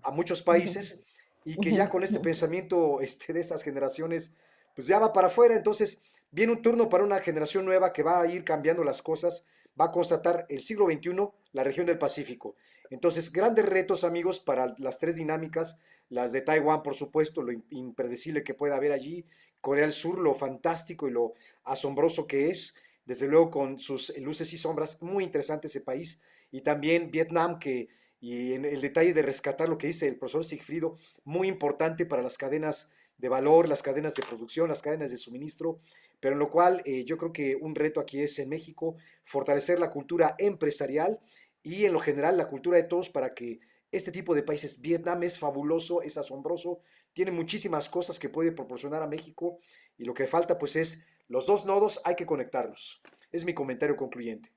S3: a muchos países y que ya con este pensamiento de estas generaciones, pues ya va para afuera. Entonces viene un turno para una generación nueva que va a ir cambiando las cosas, va a constatar el siglo XXI, la región del Pacífico. Entonces, grandes retos, amigos, para las tres dinámicas, las de Taiwán, por supuesto, lo impredecible que pueda haber allí, Corea del Sur, lo fantástico y lo asombroso que es, desde luego con sus luces y sombras, muy interesante ese país, y también Vietnam, que, y en el detalle de rescatar lo que dice el profesor Sigfrido, muy importante para las cadenas de valor, las cadenas de producción, las cadenas de suministro, pero en lo cual yo creo que un reto aquí es en México fortalecer la cultura empresarial y en lo general la cultura de todos para que este tipo de países, Vietnam es fabuloso, es asombroso, tiene muchísimas cosas que puede proporcionar a México y lo que falta pues es los dos nodos hay que conectarlos. Es mi comentario concluyente.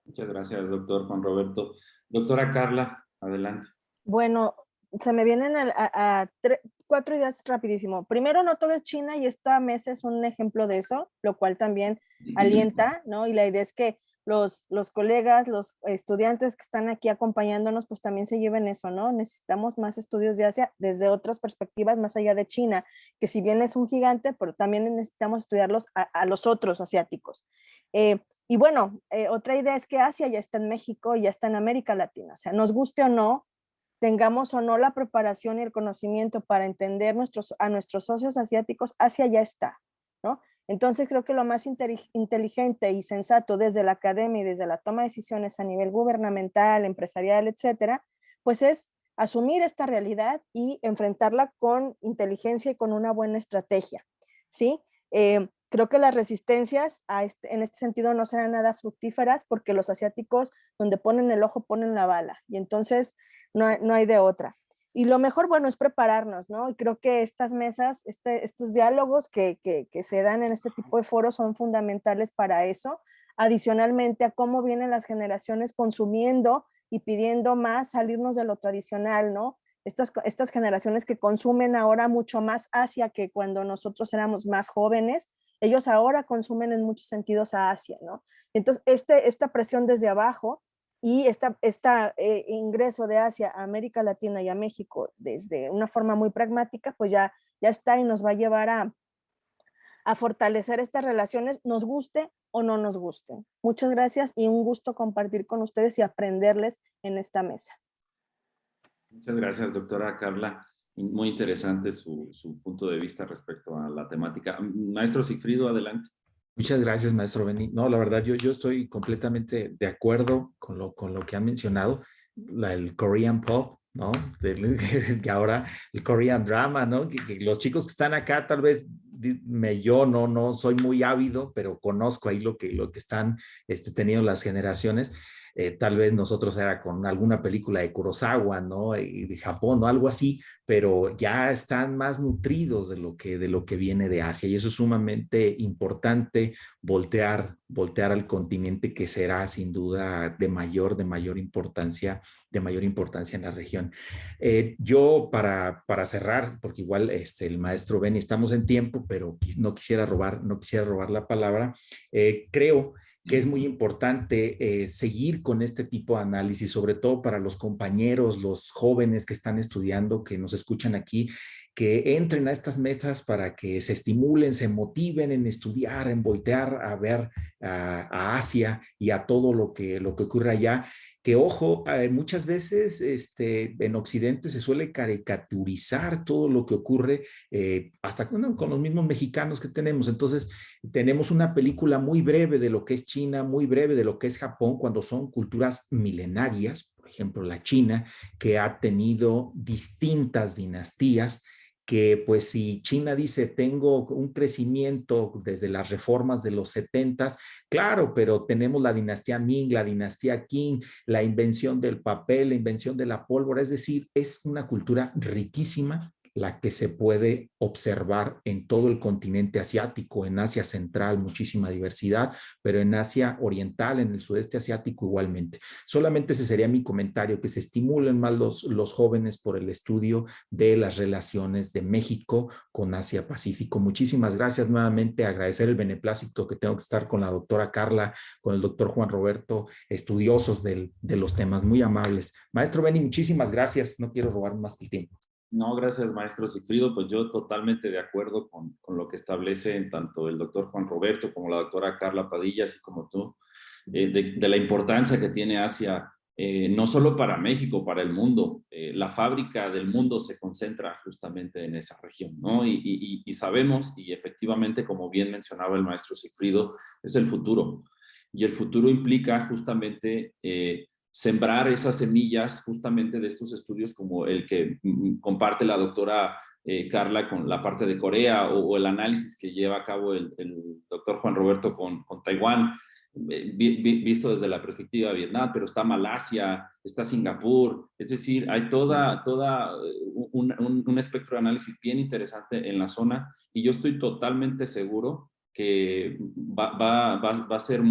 S2: Muchas gracias, doctor Juan Roberto. Doctora Carla, adelante.
S4: Bueno, se me vienen cuatro ideas rapidísimo. Primero, no todo es China y esta mesa es un ejemplo de eso, lo cual también alienta, ¿no? Y la idea es que los colegas, los estudiantes que están aquí acompañándonos, pues también se lleven eso, ¿no? Necesitamos más estudios de Asia desde otras perspectivas más allá de China, que si bien es un gigante, pero también necesitamos estudiarlos a los otros asiáticos. Y bueno, otra idea es que Asia ya está en México y ya está en América Latina, o sea, nos guste o no, tengamos o no la preparación y el conocimiento para entender a nuestros socios asiáticos, Asia ya está, ¿no? Entonces creo que lo más inteligente y sensato desde la academia y desde la toma de decisiones a nivel gubernamental, empresarial, etcétera, pues es asumir esta realidad y enfrentarla con inteligencia y con una buena estrategia, ¿sí? Creo que las resistencias en este sentido no serán nada fructíferas porque los asiáticos donde ponen el ojo ponen la bala y entonces no hay de otra. Y lo mejor, bueno, es prepararnos, ¿no? Y creo que estas mesas, estos diálogos que se dan en este tipo de foros son fundamentales para eso, adicionalmente a cómo vienen las generaciones consumiendo y pidiendo más salirnos de lo tradicional, ¿no? Estas generaciones que consumen ahora mucho más Asia que cuando nosotros éramos más jóvenes, ellos ahora consumen en muchos sentidos a Asia, ¿no? Entonces, esta presión desde abajo y este ingreso de Asia a América Latina y a México desde una forma muy pragmática, pues ya está y nos va a llevar a fortalecer estas relaciones, nos guste o no nos gusten. Muchas gracias y un gusto compartir con ustedes y aprenderles en esta mesa.
S2: Muchas gracias, doctora Carla. Muy interesante su punto de vista respecto a la temática. Maestro Sigfrido, adelante.
S5: Muchas gracias, maestro Beni. No, la verdad, yo estoy completamente de acuerdo con lo que han mencionado, el Korean Pop, ¿no? Que ahora el Korean Drama, ¿no? Que los chicos que están acá, tal vez yo no soy muy ávido, pero conozco ahí lo que están teniendo las generaciones. Tal vez nosotros era con alguna película de Kurosawa, ¿no? Y de Japón, ¿no? Algo así, pero ya están más nutridos de lo que viene de Asia y eso es sumamente importante, voltear al continente que será sin duda de mayor importancia en la región. Yo para cerrar, porque igual el maestro Beni, estamos en tiempo, pero no quisiera robar la palabra, creo que es muy importante seguir con este tipo de análisis, sobre todo para los compañeros, los jóvenes que están estudiando, que nos escuchan aquí, que entren a estas metas para que se estimulen, se motiven en estudiar, en voltear a ver a Asia y a todo lo que ocurre allá. Que ojo, muchas veces en Occidente se suele caricaturizar todo lo que ocurre, hasta con los mismos mexicanos que tenemos. Entonces, tenemos una película muy breve de lo que es China, muy breve de lo que es Japón, cuando son culturas milenarias, por ejemplo, la China, que ha tenido distintas dinastías, que pues si China dice tengo un crecimiento desde las reformas de los 70s, claro, pero tenemos la dinastía Ming, la dinastía Qing, la invención del papel, la invención de la pólvora, es decir, es una cultura riquísima la que se puede observar en todo el continente asiático, en Asia Central, muchísima diversidad, pero en Asia Oriental, en el sudeste asiático igualmente. Solamente ese sería mi comentario, que se estimulen más los jóvenes por el estudio de las relaciones de México con Asia Pacífico. Muchísimas gracias nuevamente, agradecer el beneplácito que tengo que estar con la doctora Carla, con el doctor Juan Roberto, estudiosos de los temas, muy amables. Maestro Beni, muchísimas gracias, no quiero robar más el tiempo.
S2: No, gracias, maestro Sigfrido. Pues yo totalmente de acuerdo con lo que establecen tanto el doctor Juan Roberto como la doctora Carla Padilla, así como tú, de la importancia que tiene Asia, no solo para México, para el mundo. La fábrica del mundo se concentra justamente en esa región, ¿no? Y sabemos, y efectivamente, como bien mencionaba el maestro Sigfrido, es el futuro. Y el futuro implica justamente sembrar esas semillas justamente de estos estudios como el que comparte la doctora Carla con la parte de Corea o el análisis que lleva a cabo el doctor Juan Roberto con Taiwán, visto desde la perspectiva de Vietnam, pero está Malasia, está Singapur, es decir, hay toda un espectro de análisis bien interesante en la zona y yo estoy totalmente seguro que va a ser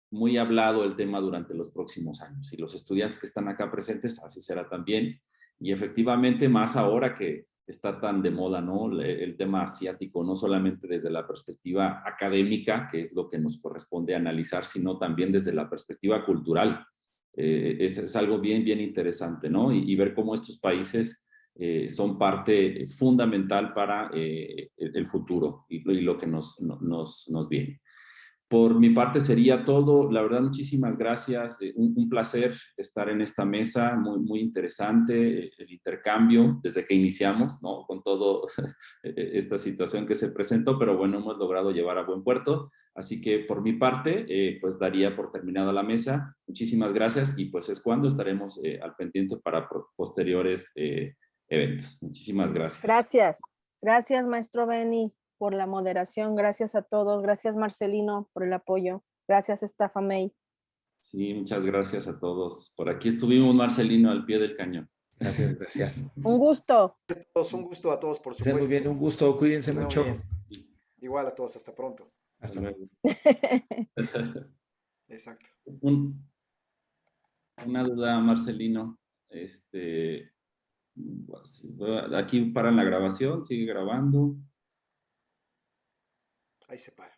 S2: muy hablado el tema durante los próximos años y los estudiantes que están acá presentes, así será también. Y efectivamente, más ahora que está tan de moda, ¿no? El tema asiático, no solamente desde la perspectiva académica, que es lo que nos corresponde analizar, sino también desde la perspectiva cultural. Es algo bien, bien interesante, ¿no? Y ver cómo estos países son parte fundamental para el futuro y lo que nos viene. Por mi parte sería todo. La verdad, muchísimas gracias. Un placer estar en esta mesa, muy, muy interesante el intercambio desde que iniciamos, ¿no? Con todo esta situación que se presentó, pero bueno, hemos logrado llevar a buen puerto. Así que por mi parte, pues daría por terminada la mesa. Muchísimas gracias y pues es cuando estaremos al pendiente para posteriores eventos. Muchísimas gracias.
S4: Gracias. Gracias, maestro Beni, por la moderación. Gracias a todos. Gracias, Marcelino, por el apoyo. Gracias, Estafa May.
S2: Sí, muchas gracias a todos. Por aquí estuvimos, Marcelino, al pie del cañón.
S5: Gracias, gracias.
S4: Un gusto.
S3: Un gusto a todos, por
S5: Estén muy
S3: supuesto.
S5: bien, un gusto, cuídense
S3: Muy
S5: mucho.
S3: bien. Igual a todos, hasta pronto.
S5: Hasta luego.
S3: Exacto.
S2: Una duda, Marcelino. Aquí para la grabación, sigue grabando.
S3: Ahí se para.